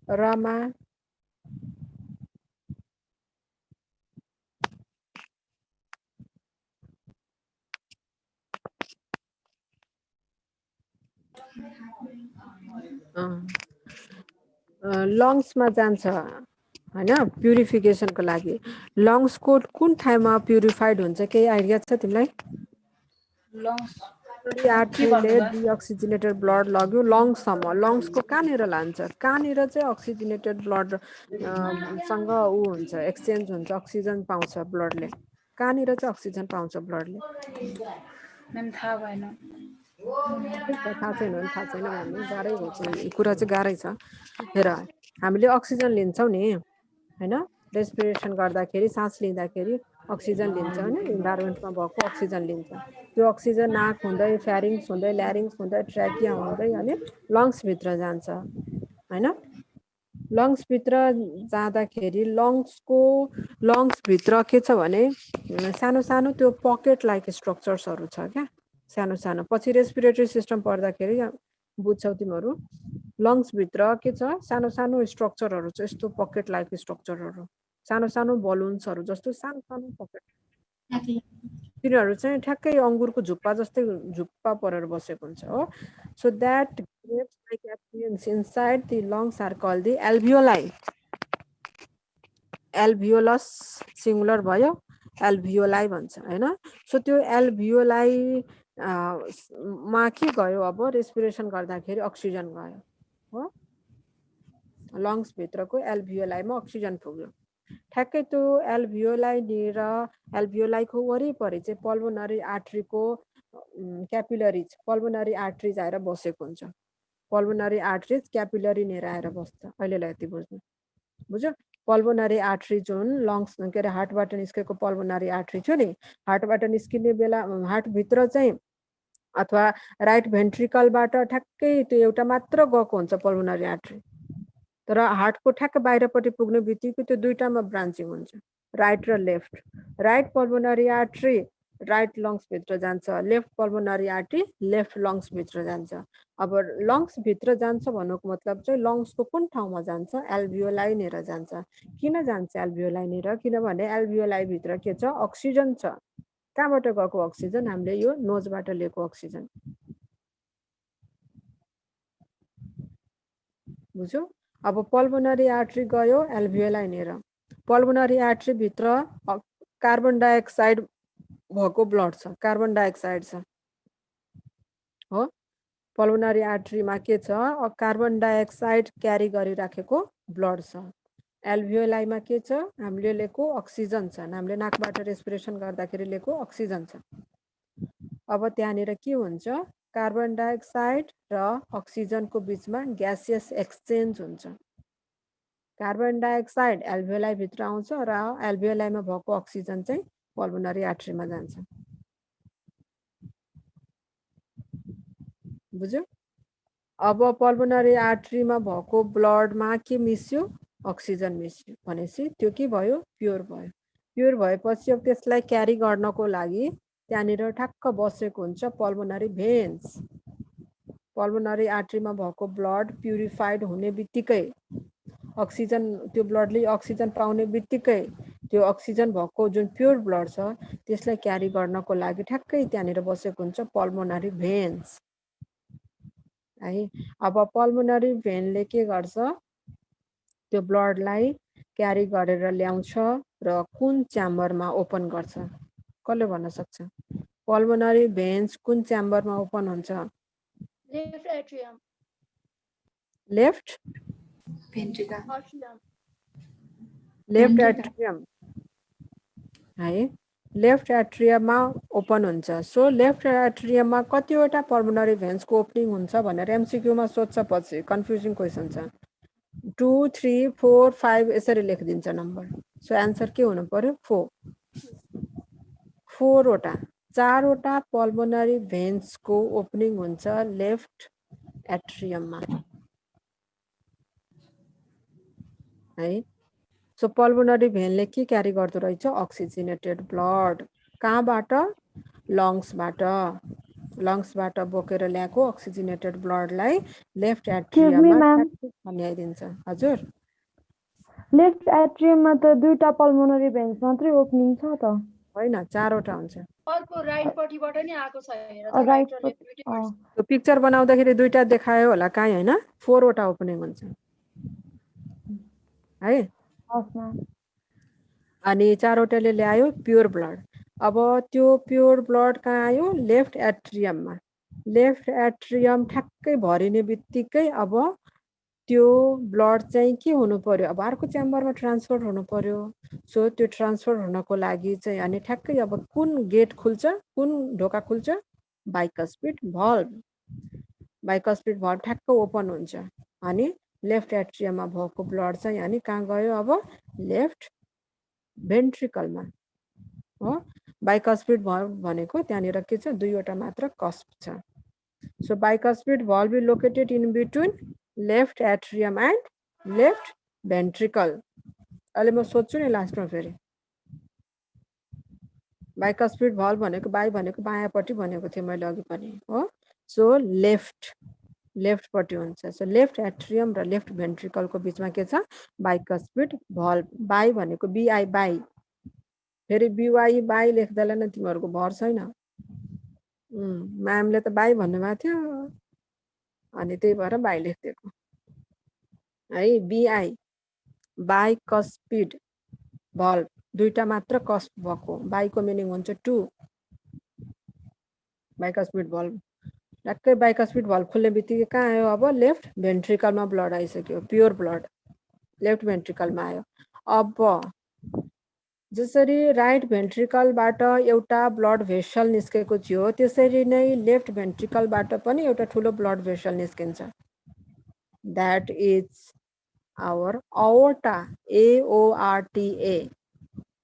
रमा लङ्समा जान्छ हैन प्युरिफिकेसनको लागि। लङ्सको कुन ठाउँमा प्युरिफाइड हुन्छ केही आइडिया छ तिमीलाई? लङ्स आर्टरीले डिअक्सिजिनेटेड ब्लड लग्यो लङ्ससम्म, लङ्सको कहाँनिर लान्छ, कहाँनिर चाहिँ अक्सिजिनेटेड ब्लड सँग ऊ हुन्छ, एक्सचेन्ज हुन्छ, अक्सिजन पाउँछ ब्लडले, कहाँनिर चाहिँ अक्सिजन पाउँछ ब्लडले? मैम थाहा भएन। थाहा छैन भने थाहा छैन भन्नु, गाह्रै हुन्छ यो कुरा चाहिँ गाह्रै छ। हेर हामीले अक्सिजन लिन्छौँ नि हैन, रेस्पिरेसन गर्दाखेरि सास लिँदाखेरि अक्सिजन लिन्छ हैन, इन्भाइरोमेन्टमा भएको अक्सिजन लिन्छ। त्यो अक्सिजन नाक हुँदै फ्यारिङ्स हुँदै ल्यारिङ्स हुँदै ट्र्याकिया हुँदै अनि लङ्सभित्र जान्छ हैन। लङ्सभित्र जाँदाखेरि लङ्सभित्र के छ भने सानो सानो त्यो पकेट लाइक स्ट्रक्चर्सहरू छ क्या, सानो सानो। पछि रेस्पिरेटरी सिस्टम पढ्दाखेरि बुझ्छौ तिमीहरू। लङ्स भित्र के छ सानो सानो स्ट्रक्चरहरू छ यस्तो पकेट लाइक स्ट्रक्चरहरू सानो सानो बलुन्सहरू जस्तो सानो सानो पकेट तिनीहरू चाहिँ ठ्याक्कै अङ्गुरको झुप्पा जस्तै झुप्पा परेर बसेको हुन्छ हो so that grapes like appearance inside the lungs are called the alveoli alveolus singular भयो एल्भियोलाई भन्छ हैन सो त्यो एल्भियोलाई मा के गयो अब रेस्पिरेसन गर्दाखेरि अक्सिजन गयो हो लङ्स भित्रको एल्भियोलाईमा अक्सिजन पुग्यो ठ्याक्कै त्यो एल्भियोलाईको वरिपरि चाहिँ पल्मोनरी आर्ट्रीको क्यापिलरिज पल्मोनरी आर्ट्रिज आएर बसेको हुन्छ पल्मोनरी आर्ट्रिज क्यापिलरी लिएर आएर बस्छ अहिलेलाई यति बुझ्नु बुझ्यो पल्मोनरी आर्ट्री जुन लङ्स के अरे हार्टबाट निस्केको पल्मोनरी आर्ट्री थियो नि हार्टबाट निस्किने बेला हार्टभित्र चाहिँ अथवा राइट भेन्ट्रिकलबाट ठ्याक्कै त्यो एउटा मात्र गएको हुन्छ पल्मोनरी आर्ट्री तर हार्टको ठ्याक्क बाहिरपट्टि पुग्ने बित्तिकै त्यो दुईटामा ब्रान्चिङ हुन्छ राइट र left right pulmonary artery right लङ्सभित्र जान्छ लेफ्ट पल्मोनरी आर्ट्री लेफ्ट लङ्सभित्र जान्छ अब लङ्सभित्र जान्छ भन्नुको मतलब चाहिँ लङ्सको कुन ठाउँमा जान्छ एल्भियोलाई लिएर जान्छ किन जान्छ एल्भियोलाई लिएर किनभने एल्भियोलाई भित्र के छ अक्सिजन छ कहाँबाट गएको अक्सिजन हामीले यो नोजबाट लिएको अक्सिजन बुझ्यो अब पल्मोनरी आर्ट्री गयो एल्भियोलाई लिएर पल्मोनरी आर्ट्री भित्र कार्बन डाइअक्साइड भएको ब्लड छ कार्बन डाइअक्साइड छ हो पल्मोनरी आर्ट्रीमा के छ कार्बन डाइअक्साइड क्यारी गरिराखेको ब्लड छ एल्भियोलाईमा के छ हामीले लिएको अक्सिजन छ हामीले नाकबाट रेस्पिरेसन गर्दाखेरि लिएको अक्सिजन छ अब त्यहाँनिर के हुन्छ कार्बन डाइअक्साइड र अक्सिजनको बिचमा ग्यासियस एक्सचेन्ज हुन्छ कार्बन डाइअक्साइड एल्भियोलाई भित्र आउँछ र एल्भियोलाईमा भएको अक्सिजन चाहिँ पल्मोनरी आर्ट्रीमा जान्छ बुझ्यो अब पल्मोनरी आर्ट्रीमा भएको ब्लडमा के मिस्यो अक्सिजन मिस्यो भनेपछि त्यो के भयो प्योर भएपछि अब त्यसलाई क्यारी गर्नको लागि त्यहाँनिर ठ्याक्क बसेको हुन्छ पल्मोनरी भेन्स पल्मोनरी आर्ट्रीमा भएको ब्लड प्युरिफाइड हुने बित्तिकै अक्सिजन त्यो ब्लडले अक्सिजन पाउने बित्तिकै त्यो अक्सिजन भएको जुन प्योर ब्लड छ त्यसलाई क्यारी गर्नको लागि ठ्याक्कै त्यहाँनिर बसेको हुन्छ पल्मोनरी भेन्स है अब पल्मोनरी भेनले के गर्छ त्यो ब्लडलाई क्यारी गरेर ल्याउँछ र कुन च्याम्बरमा ओपन गर्छ कसले भन्न सक्छ पल्मोनरी भेन्स कुन च्याम्बरमा ओपन हुन्छ left atrium left left atrium है लेफ्ट एट्रियममा ओपन हुन्छ सो लेफ्ट एट्रियममा कतिवटा पल्मोनरी भेन्सको ओपनिङ हुन्छ भनेर एमसीक्यूमा सोध्छ पछि कन्फ्युजिङ क्वेसन छ 2 3 4 5 यसरी लेखिदिन्छ नम्बर सो एन्सर के हुनु पर्यो 4 वटा 4 वटा पल्मोनरी भेन्सको ओपनिङ हुन्छ लेफ्ट एट्रियममा है सो पल्मोनरी भेनले के क्यारी गर्दो रहेछ अक्सिजनेटेड ब्लड कहाँबाट लङ्सबाट बोकेर ल्याएको अक्सिजनेटेड ब्लडलाई लेफ्ट एट्रियममा ल्याइदिन्छ हजुर लेफ्ट एट्रियममा त दुईटा पल्मोनरी भेन्स मात्रै ओपनिङ छ त होइन 4 वटा हुन्छ अर्को राइटपट्टिबाट नि आएको छ हेर राइट त्यो पिक्चर बनाउँदाखेरि दुईटा देखायो होला काहीँ होइन 4 वटा ओपनिङ हुन्छ है अनि 4 वटाले ल्यायो प्योर ब्लड अब त्यो प्योर ब्लड कहाँ आयो लेफ्ट एट्रियम ठ्याक्कै भरिने बित्तिकै अब त्यो ब्लड चाहिँ के हुनु पर्यो अब अर्को च्याम्बरमा ट्रान्सफर हुनु पर्यो सो त्यो ट्रान्सफर हुनको लागि चाहिँ अनि ठ्याक्कै अब कुन गेट खुल्छ कुन ढोका खुल्छ बाइकस्पिड भल्भ ठ्याक्क ओपन हुन्छ अनि लेफ्ट एट्रियममा भएको ब्लड चाहिँ अनि कहाँ गयो अब लेफ्ट भेन्ट्रिकलमा हो बाइकस्पिड भल्भ भनेको त्यहाँनिर के छ दुईवटा मात्र कस्प छ so bicuspid valve is located in between left atrium and left ventricle अहिले म सोध्छु नि लास्टमा फेरि बाइकस्पिड भल्भ भनेको बाई भनेको बायाँपट्टि भनेको थिएँ मैले अघि पनि हो सो लेफ्ट लेफ्टपट्टि हुन्छ सो लेफ्ट एट्रियम र लेफ्ट भेन्ट्रिकलको बिचमा के छ बाइकस्पिड भल्भ बाई भनेको बिआई बाई फेरि बिवाई बाई लेख्दैला न तिमीहरूको भर छैन म्यामले त बाई भन्नुभएको थियो अनि त्यही भएर बाई लेखिदिएको है बिआई बाइकस्पिड भल्भ दुईटा मात्र कस्ट भएको बाईको मिनिङ हुन्छ 2 बाइकस्पिड भल्भ ट्याक्कै बाइकस्पिड भल्भ खुल्ने बित्तिकै कहाँ आयो अब लेफ्ट भेन्ट्रिकलमा ब्लड आइसक्यो प्योर ब्लड लेफ्ट भेन्ट्रिकलमा आयो अब जसरी राइट भेन्ट्रिकलबाट एउटा ब्लड भेसल निस्केको थियो त्यसरी नै लेफ्ट भेन्ट्रिकलबाट पनि एउटा ठुलो ब्लड भेसल निस्किन्छ that is our aorta AORTA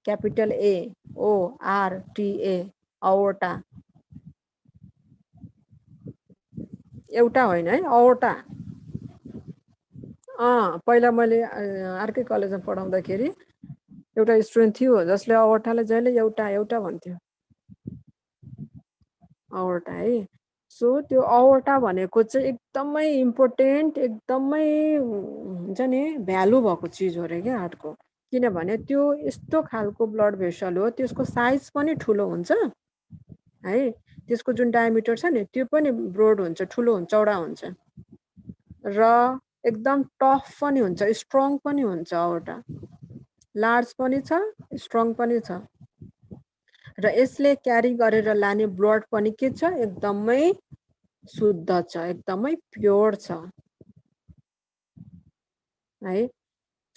capital AORTA aorta एउटा होइन है aorta पहिला मैले अर्कै कलेजमा पढाउँदाखेरि एउटा स्टुडेन्ट थियो जसले aortaलाई जहिले एउटा भन्थ्यो aorta है सो त्यो aorta भनेको चाहिँ एकदमै इम्पोर्टेन्ट एकदमै हुन्छ नि भ्यालु भएको चिज हो रे क्या हार्टको किनभने त्यो यस्तो खालको ब्लड भेसल हो त्यसको साइज पनि ठुलो हुन्छ है त्यसको जुन डायमिटर छ नि त्यो पनि ब्रोड हुन्छ ठुलो हुन्छ चौडा हुन्छ र एकदम टफ पनि हुन्छ स्ट्रङ पनि हुन्छ aorta लार्ज पनि छ स्ट्रङ पनि छ र यसले क्यारी गरेर लाने ब्लड पनि के छ एकदमै शुद्ध छ एकदमै प्योर छ है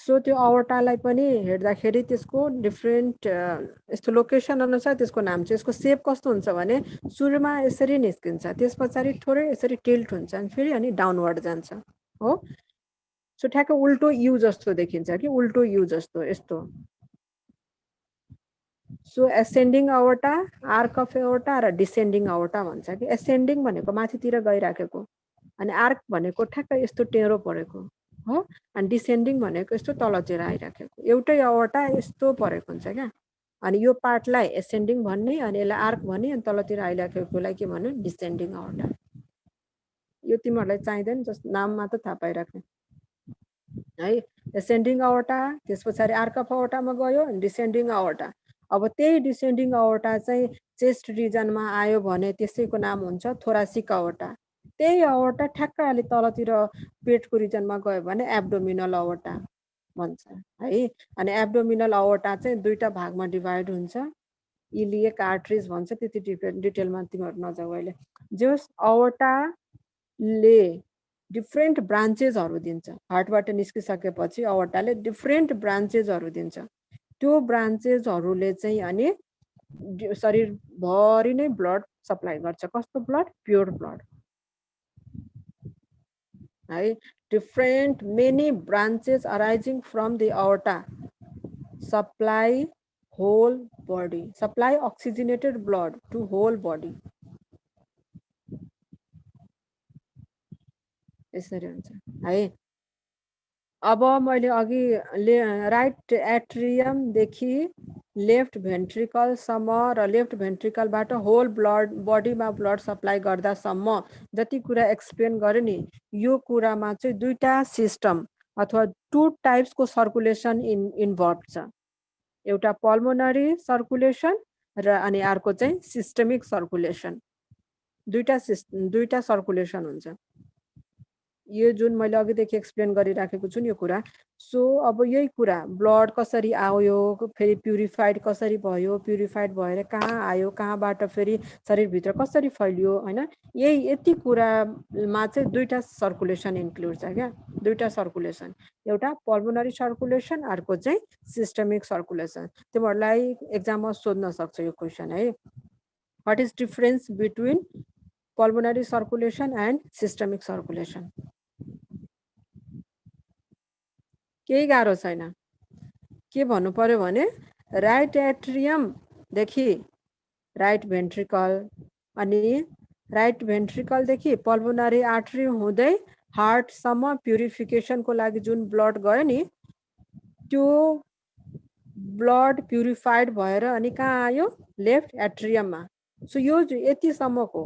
सो त्यो aortaलाई पनि हेर्दाखेरि त्यसको डिफरेन्ट यस्तो लोकेसन अनुसार त्यसको नाम छ यसको सेप कस्तो हुन्छ भने सुरुमा यसरी निस्किन्छ त्यसपछि थोरै यसरी टिल्ट हुन्छ अनि फेरि अनि डाउनवर्ड जान्छ हो सो ठ्याक्कै उल्टो यु जस्तो देखिन्छ कि उल्टो यु जस्तो यस्तो so ascending aorta arc of aorta र डिसेन्डिङ aorta भन्छ कि एसेन्डिङ भनेको माथितिर गइराखेको अनि आर्क भनेको ठ्याक्कै यस्तो टेढो परेको हो अनि डिसेन्डिङ भनेको यस्तो तलतिर आइराखेको एउटै aorta यस्तो परेको हुन्छ क्या अनि यो पार्टलाई एसेन्डिङ भन्ने अनि यसलाई आर्क भन्ने अनि तलतिर आइराखेकोलाई के भन्नु डिसेन्डिङ aorta यो तिमीहरूलाई चाहिँदैन जस्तो नाम मात्र थाहा पाइराख्ने है एसेन्डिङ aorta त्यसपछि आर्क अफ aorta मा गयो अनि डिसेन्डिङ aorta अब त्यही डिसेन्डिङ aorta चाहिँ चेस्ट रिजनमा आयो भने त्यसैको नाम हुन्छ थोरासिक aorta त्यही aorta ठ्याक्कै अलि तलतिर पेटको रिजनमा गयो भने एब्डोमिनल aorta भन्छ है अनि एब्डोमिनल aorta चाहिँ दुईटा भागमा डिभाइड हुन्छ इलिएक आर्टरिज भन्छ त्यति डिटेलमा तिमीहरू नजाऊ अहिले जस aorta ले डिफरेन्ट ब्रान्चेसहरू दिन्छ हार्टबाट निस्किसकेपछि aortaले डिफरेन्ट ब्रान्चेसहरू दिन्छ त्यो ब्रान्चेसहरूले चाहिँ अनि शरीरभरि नै ब्लड सप्लाई गर्छ कस्तो ब्लड प्योर ब्लड है different many branches arising from the aorta supply whole body supply oxygenated blood to whole body यसरी हुन्छ है अब मैले अघि राइट एट्रियमदेखि लेफ्ट भेन्ट्रिकलसम्म र लेफ्ट भेन्ट्रिकलबाट होल ब्लड बडीमा ब्लड सप्लाई गर्दासम्म जति कुरा एक्सप्लेन गरेँ नि यो कुरामा चाहिँ दुईटा सिस्टम अथवा 2 टाइप्सको सर्कुलेसन इन्भल्भ छ एउटा पल्मोनरी सर्कुलेसन र अनि अर्को चाहिँ सिस्टमिक सर्कुलेसन दुईटा सर्कुलेसन हुन्छ यो जुन मैले अघिदेखि एक्सप्लेन गरिराखेको छु नि यो कुरा सो अब यही कुरा ब्लड कसरी आयो फेरि प्युरिफाइड कसरी भयो प्युरिफाइड भएर कहाँ आयो कहाँबाट फेरि शरीरभित्र कसरी फैलियो हैन यही यति कुरामा चाहिँ दुईटा सर्कुलेसन इन्क्लुड छ क्या दुईटा सर्कुलेसन एउटा पल्मोनरी सर्कुलेसन अर्को चाहिँ सिस्टमिक सर्कुलेसन तिमीहरूलाई एक्जाममा सोध्न सक्छ यो क्वेसन है what is difference between pulmonary circulation and systemic circulation केही गाह्रो छैन के भन्नु पर्यो भने राइट एट्रियम देखि राइट भेन्ट्रिकल अनि राइट भेन्ट्रिकल देखि पल्मोनरी आर्टरी हुँदै हार्ट सम्म प्युरिफिकेसन को लागि जुन ब्लड गयो नि त्यो ब्लड प्युरिफाइड भएर अनि कहाँ आयो लेफ्ट एट्रियममा सो यो यति सम्मको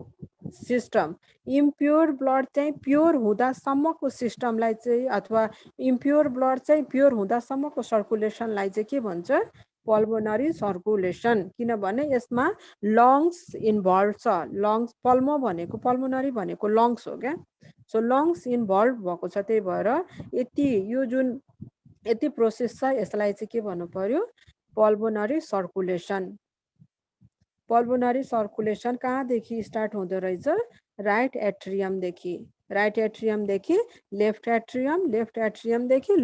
सिस्टम इम्प्योर ब्लड चाहिँ प्योर हुँदासम्मको सिस्टमलाई चाहिँ अथवा इम्प्योर ब्लड चाहिँ प्योर हुँदासम्मको सर्कुलेसनलाई चाहिँ के भन्छ पल्मोनरी सर्कुलेसन किनभने यसमा लङ्स इन्भल्भ छ लङ्स पल्मोनरी भनेको लङ्स हो क्या सो लङ्स इन्भल्भ भएको छ त्यही भएर यति प्रोसेस छ यसलाई चाहिँ के भन्नु पर्यो पल्मोनरी सर्कुलेसन कहाँदेखि स्टार्ट हुँदो रहेछ राइट एट्रियमदेखि लेफ्ट एट्रियमदेखि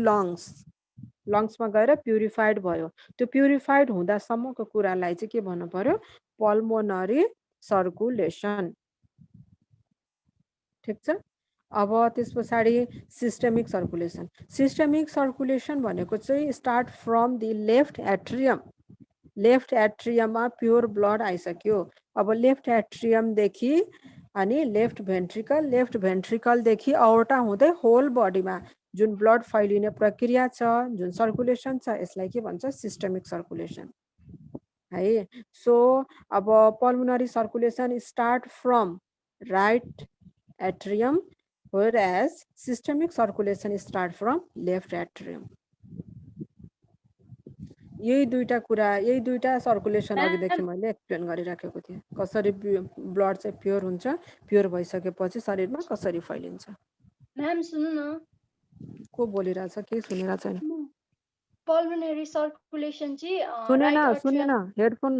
लङ्समा गएर प्युरिफाइड भयो त्यो प्युरिफाइड हुँदासम्मको कुरालाई चाहिँ के भन्नु पर्यो पल्मोनरी सर्कुलेसन ठिक छ अब त्यस पछाडि सिस्टेमिक सर्कुलेसन भनेको चाहिँ स्टार्ट फ्रम द लेफ्ट एट्रियममा प्योर ब्लड आइसक्यो अब लेफ्ट एट्रियमदेखि अनि लेफ्ट भेन्ट्रिकलदेखि अओर्टा हुँदै होल बडीमा जुन ब्लड फैलिने प्रक्रिया छ जुन सर्कुलेसन छ यसलाई के भन्छ सिस्टेमिक सर्कुलेसन है सो अब pulmonary circulation start from right atrium whereas systemic circulation start from left atrium यही दुईटा सर्कुलेसन अघिदेखि मैले एक्सप्लेन गरिराखेको थिएँ कसरी ब्लड चाहिँ प्योर हुन्छ प्योर भइसकेपछि शरीरमा कसरी फैलिन्छ म्याम सुन्नु न को बोलिरहेछ केही सुनिरहेको छैन पल्मोनरी सर्कुलेसन चाहिँ सुनेन हेडफोन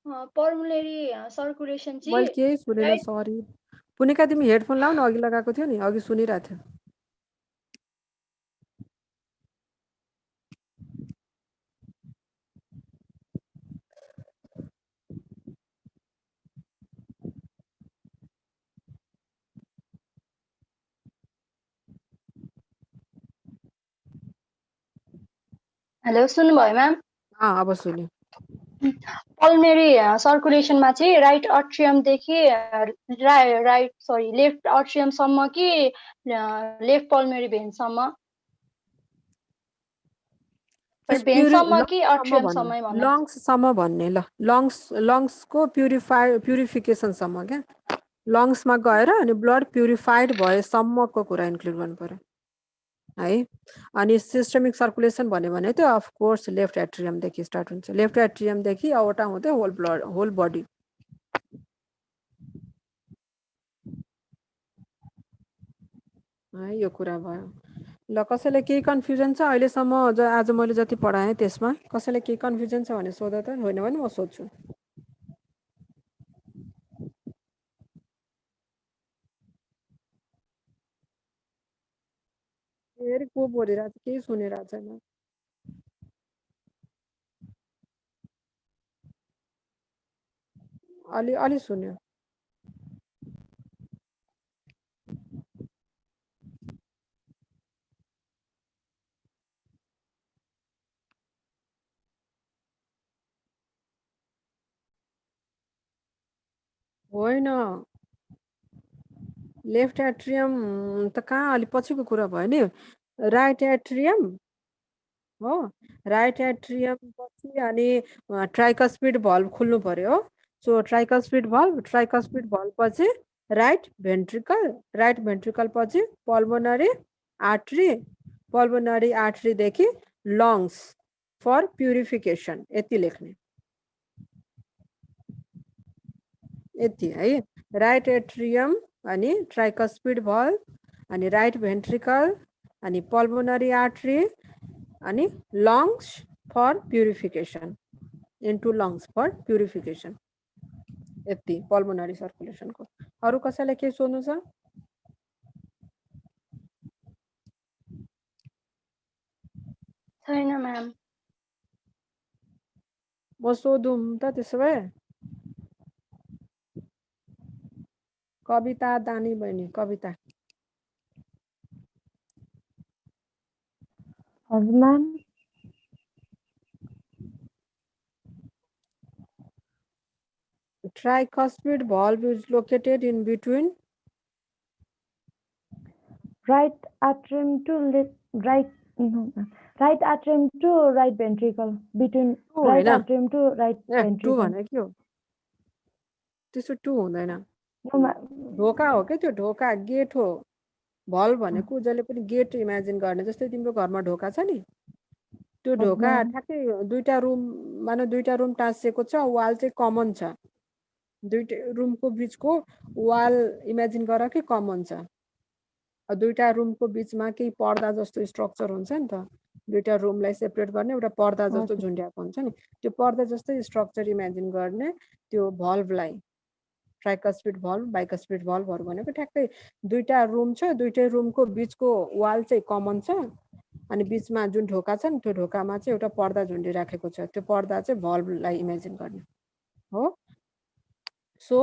पल्मोनरी सर्कुलेसन चाहिँ मैले केही सुनेन सरी पुनिका तिमी हेडफोन लाउ न अघि लगाएको थियो नि अघि सुनिरहेको थियो हेलो सुन्नुभयो म्याम अब सुन्यो पल्मोनरी सर्कुलेसनमा चाहिँ राइट एट्रियमदेखि लेफ्ट एट्रियमसम्म कि लेफ्ट पल्मोनरी भेन्ससम्म भेन्ससम्म कि एट्रियमसम्म लङ्ससम्म भन्ने ल लङ्सको प्युरिफिकेसनसम्म क्या लङ्समा गएर अनि ब्लड प्युरिफाइड भएसम्मको कुरा इन्क्लुड गर्नु पर्यो है अनि सिस्टमिक सर्कुलेसन भन्यो भने त्यो अफकोर्स लेफ्ट एट्रियमदेखि स्टार्ट हुन्छ लेफ्ट एट्रियमदेखि अवटा हुँदै होल बडी है यो कुरा भयो ल कसैलाई केही कन्फ्युजन छ अहिलेसम्म आज मैले जति पढाएँ त्यसमा कसैलाई केही कन्फ्युजन छ भने सोध त होइन भने म सोध्छु फेरि को बोलिरहेको छ केही सुनिरहेको छैन अलि सुन्यो होइन लेफ्ट एट्रियम त कहाँ अलि पछिको कुरा भयो नि राइट एट्रियम हो राइट एट्रियम पछि अनि ट्राइकस्पिड भल्भ खुल्नु पर्यो सो ट्राइकस्पिड भल्भ पछि राइट भेन्ट्रिकल पछि पल्मोनरी आर्टरीदेखि लङ्स फर प्युरिफिकेसन यति लेख्ने यति है राइट एट्रियम अनि ट्राइकस्पिड भल्भ अनि राइट भेन्ट्रिकल अनि पल्मोनरी आर्टरी अनि lungs for purification into lungs for purification यति पल्मोनरी सर्कुलेसनको अरू कसैलाई के सोध्नु छ छैन म्याम म सोधौँ त त्यसो भए कविता दानी बहिनी कविता हजुर ma'am tricuspid valve is located in between right atrium to Right atrium to right ventricle. Between to right होइन atrium to right a to ventricle. भने के हो त्यसो टू हुँदैन No, ढोका हो के त्यो ढोका गेट हो भल भनेको जसले पनि गेट इमेजिन गर्ने जस्तै तिम्रो घरमा ढोका छ नि त्यो ढोका ठ्याक्कै दुईटा रुम मानौ दुईटा रुम टाँसिएको छ वाल चाहिँ कमन छ दुईटा रुमको बिचको वाल इमेजिन गर कि कमन छ दुईटा रुमको बिचमा केही पर्दा जस्तो स्ट्रक्चर हुन्छ नि त दुईटा रुमलाई सेपरेट गर्ने एउटा पर्दा जस्तो झुन्ड्याएको हुन्छ नि त्यो पर्दा जस्तै स्ट्रक्चर इमेजिन गर्ने त्यो भल्भलाई ट्राइकस्पिड भल्भ बाइकस्पिड भल्भहरू भनेको ठ्याक्कै दुईटा रुम छ दुईटै रुमको बिचको वाल चाहिँ कमन छ अनि बिचमा जुन ढोका छ नि त्यो ढोकामा चाहिँ एउटा पर्दा झुन्डिराखेको छ त्यो पर्दा चाहिँ भल्भलाई इमेजिन गर्ने हो सो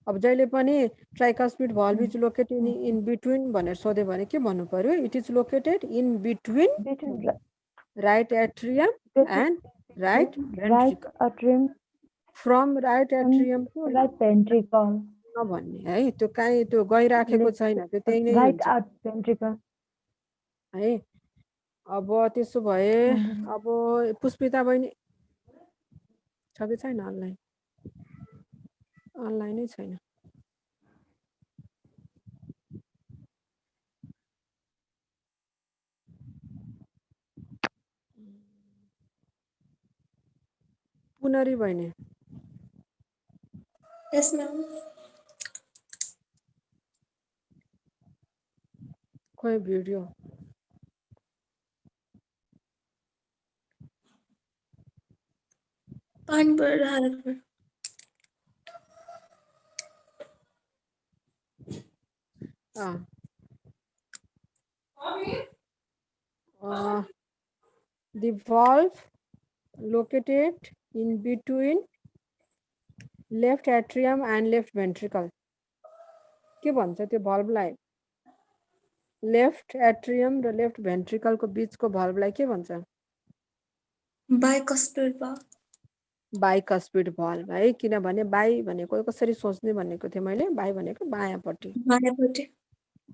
अब जहिले पनि tricuspid valve is located in between भनेर सोध्यो भने के भन्नु पर्यो it is located in between right atrium and right right atrium from right atrium to right ventricle. नभन्ने है त्यो कहीँ त्यो गइराखेको छैन त्यो त्यही नै Right हुन्छ ventricle. है अब त्यसो भए अब पुष्पिता बहिनी छ कि छैन अनलाइन अनलाइनै छैन पुनरी बहिनी Yes, ma'am. खोइ भिडियो पानी परिरहेको छ। the valve located in between left atrium and left ventricle के भन्छ त्यो भल्भलाई लेफ्ट एट्रियम र लेफ्ट भेन्ट्रिकल को बीच को भल्भलाई के भन्छ Bicuspid valve. बाइकस्पिड भल्भ है किनभने बाई भनेको कसरी सोच्ने भनेको थिएँ मैले बाई भनेको बायाँपट्टि बायाँपट्टि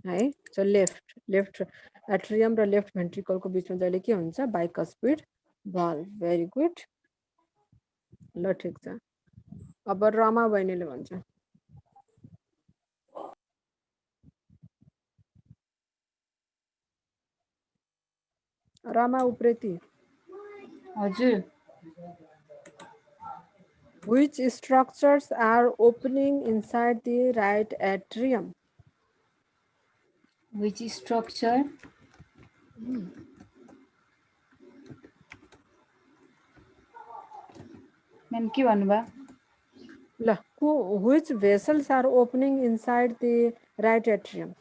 है सो लेफ्ट एट्रियम र लेफ्ट भेन्ट्रिकल को बीचमा जहिले के हुन्छ बाइकस्पिड भल्भ भेरी गुड ल ठिक छ अब रमा बहिनीले भन्छ रमा उप्रेती हजुर Which structures are opening inside the right atrium? which structure ma'am के भन्नुभयो ल which vessels are opening inside the right atrium?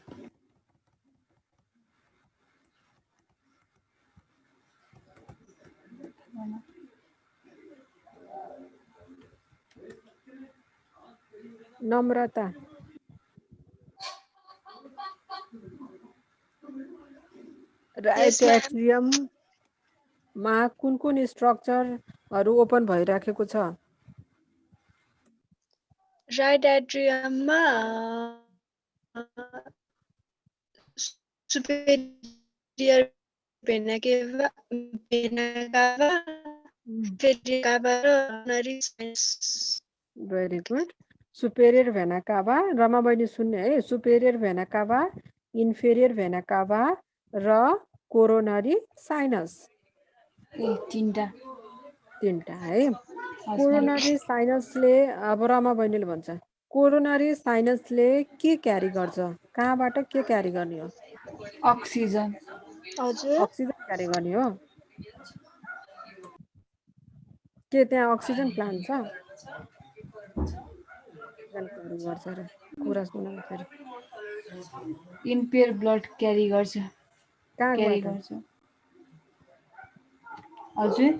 Namrata right atrium मा कुन कुन स्ट्रक्चरहरू ओपन भइराखेको छ राइट एट्रियममा सुपेरियर भेना केभा फेरि काभा र नरी sinus very good superior vena cava Rama बहिनी सुन्ने है superior vena cava inferior vena काभा र कोरोनरी साइनस तीनटा है कोरोनरी साइनसले अब रमा बहिनीले भन्छ कोरोनरी साइनसले के क्यारी गर्छ कहाँबाट के क्यारी गर्ने हो अक्सिजन हजुर अक्सिजन क्यारी गर्ने हो के त्यहाँ अक्सिजन प्लान्ट छ गर्छ र कुरा सुनाउँ फेरि इम्पेयर ब्लड क्यारी गर्छ कहाँबाट हजुर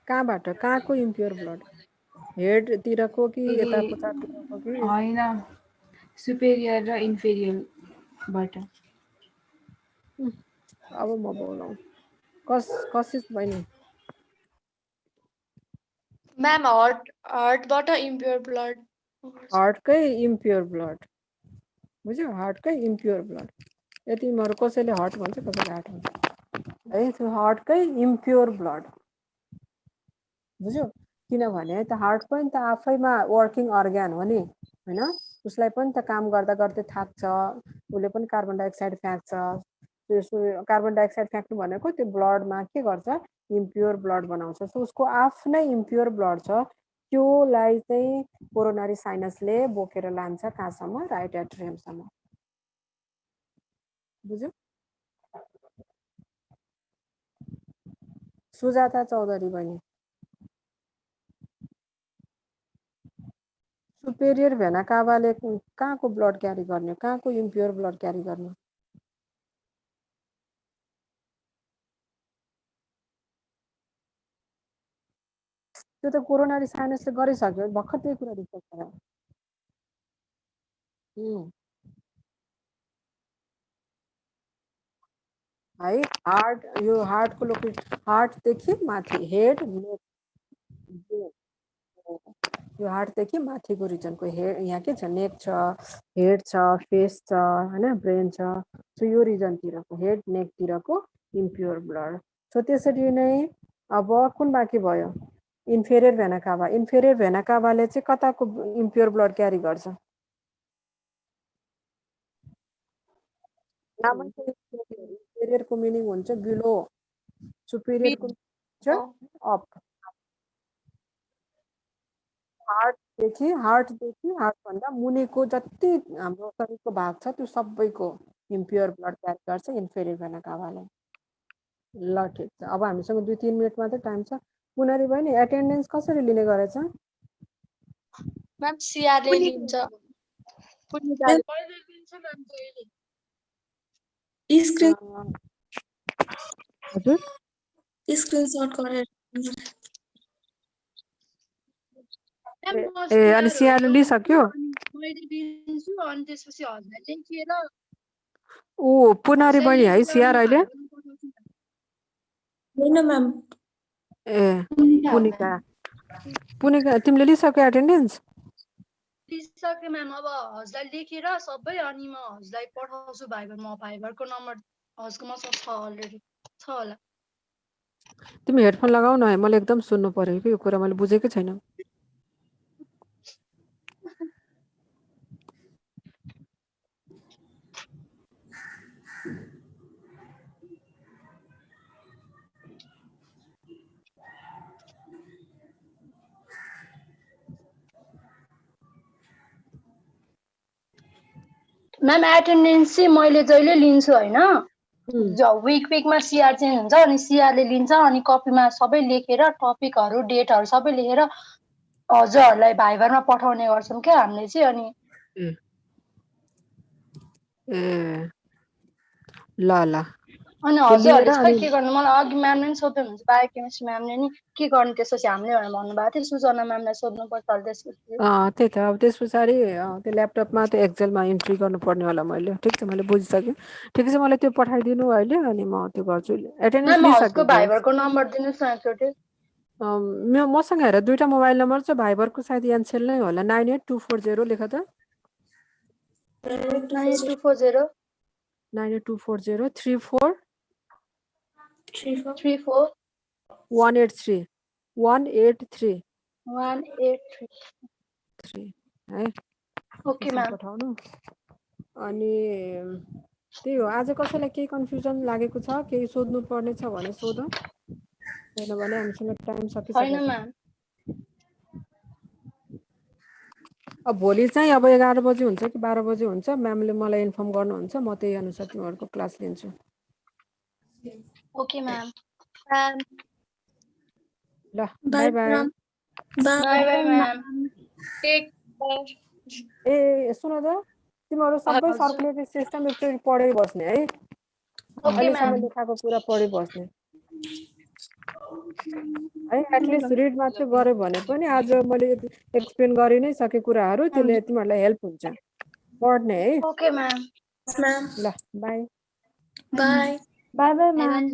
कहाँबाट कहाँको इम्प्योर ब्लड हेडतिरको कि यता पछाडितिरको कि होइन सुपेरियर र इन्फेरियरबाट अब म बोलाउँ कसिस बहिनी म्याम हार्टबाट इम्प्योर ब्लड हार्टकै इम्प्योर ब्लड बुझ्यो हार्टकै इम्प्योर ब्लड यति तिमीहरू कसैले हार्ट भन्छ कसैले हार्ट भन्छ है त्यो हार्टकै इम्प्योर ब्लड बुझ्यो किनभने त हार्ट पनि त आफैमा वर्किङ अर्ग्यान हो नि हैन उसलाई पनि त काम गर्दा गर्दै थाक्छ उसले पनि कार्बन डाइअक्साइड फ्याँक्छ त्यसो कार्बन डाइअक्साइड फ्याँक्नु भनेको त्यो ब्लडमा के गर्छ इम्प्योर ब्लड बनाउँछ सो उसको आफ्नै इम्प्योर ब्लड छ त्योलाई चाहिँ कोरोनरी साइनसले बोकेर लान्छ कहाँसम्म राइट एट्रियमसम्म बुझ्यो सुजाता चौधरी बहिनी सुपेरियर भेना काभाले कहाँको ब्लड क्यारी गर्ने कहाँको इम्प्योर ब्लड क्यारी गर्ने त्यो त कोरोनरी साइनसले गरिसक्यो भर्खर त्यही कुरा डिस्कस गरौँ है हार्ट यो हार्टको हार्टदेखि माथि हेड नेक यो हार्टदेखि माथिको रिजनको हेड यहाँ के छ नेक छ हेड छ फेस छ हैन ब्रेन छ सो यो रिजनतिरको हेड नेकतिरको इम्प्योर ब्लड सो त्यसरी नै अब कुन बाँकी भयो इन्फेरियर भेना काभाले चाहिँ कताको इम्प्योर ब्लड क्यारी गर्छ इन्फेरियरको मिनिङ हुन्छ बिलो सुपेरियरको हुन्छ अप हार्टदेखि हार्टभन्दा मुनिको जति हाम्रो शरीरको भाग छ त्यो सबैको इम्प्योर ब्लड क्यारी गर्छ इन्फेरियर भेना काभाले ल ठिक छ अब हामीसँग 2-3 मिनट मात्रै टाइम छ पुनरी बहिनी एटेन्डेन्स कसरी लिने गरेछ म्याम सिआरले लिन्छ स्क्रिन हजुर स्क्रिनशट गरेर ए अनि सिआरले लिइसक्यो मैले लिन्छु अनि त्यसपछि हजुरले लेखेर ऊ पुनरी बहिनी है सिआर अहिले होइन म्याम ए पुनिका तिमीले लिइसक्यो एटेन्डेन्स लिइसकेँ म्याम अब हजुरलाई लेखेर सबै अनि म हजुरलाई पठाउँछु भाइबर म भाइबरको नम्बर हजुरको मसँग छ अलरेडी छ होला तिमी हेडफोन लगाऊ न है मलाई एकदम सुन्नु पर्यो कि यो कुरा मैले बुझेकै छैन म्याम एटेन्डेन्स चाहिँ मैले जहिले लिन्छु होइन विकमा सिआर चेन्ज हुन्छ अनि सिआरले लिन्छ अनि कपीमा सबै लेखेर टपिकहरू डेटहरू सबै लेखेर हजुरहरूलाई भाइबरमा पठाउने गर्छौँ क्या हामीले चाहिँ अनि ए ल अनि हजुरहरूले खै के गर्नु मलाई अघि म्यामले नि सोध्नुहुन्छ बायोकेमिस्ट्री म्यामले नि के गर्नु त्यसपछि हामीले भनेर भन्नुभएको थियो सुजना म्यामलाई सोध्नुपर्छ होला त्यसपछि त्यही त अब त्यस पछाडि त्यो ल्यापटपमा त्यो एक्सेलमा इन्ट्री गर्नुपर्ने होला मैले ठिक छ मैले बुझिसकेँ ठिक छ मलाई त्यो पठाइदिनु अहिले अनि म त्यो गर्छु एटेन्डेन्स लिइसक्यो भाइबरको नम्बर दिनुहोस् न एकचोटि मसँग हेर दुईटा मोबाइल नम्बर छ भाइबरको सायद एनसेल नै होला 98240 लेख त 98240 98240 34 183 है ओके म्याम पठाउनु अनि त्यही हो आज कसैलाई केही कन्फ्युजन लागेको छ केही सोध्नु पर्ने छ भने सोध हैन भने हामीसँग टाइम सकिसक्यो म्याम अब भोलि चाहिँ अब 11 बजे हुन्छ कि 12 बजे हुन्छ म्यामले मलाई इन्फर्म गर्नुहुन्छ म त्यही अनुसार तिमीहरूको क्लास लिन्छु ओके म्याम ल bye bye bye bye ma'am टेक ए सुन त तिमीहरू सबै सर्कुलेटरी सिस्टम एकचोटि पढै बस्ने है अहिलेसम्म लेखाएको कुरा पढै बस्ने है एटलिस्ट रिड मात्रै गर्यो भने पनि आज मैले एक्सप्लेन गरि नै सके कुराहरू त्यसले तिमीहरूलाई हेल्प हुन्छ पढ्ने है ओके म्याम ल bye bye bye bye ma'am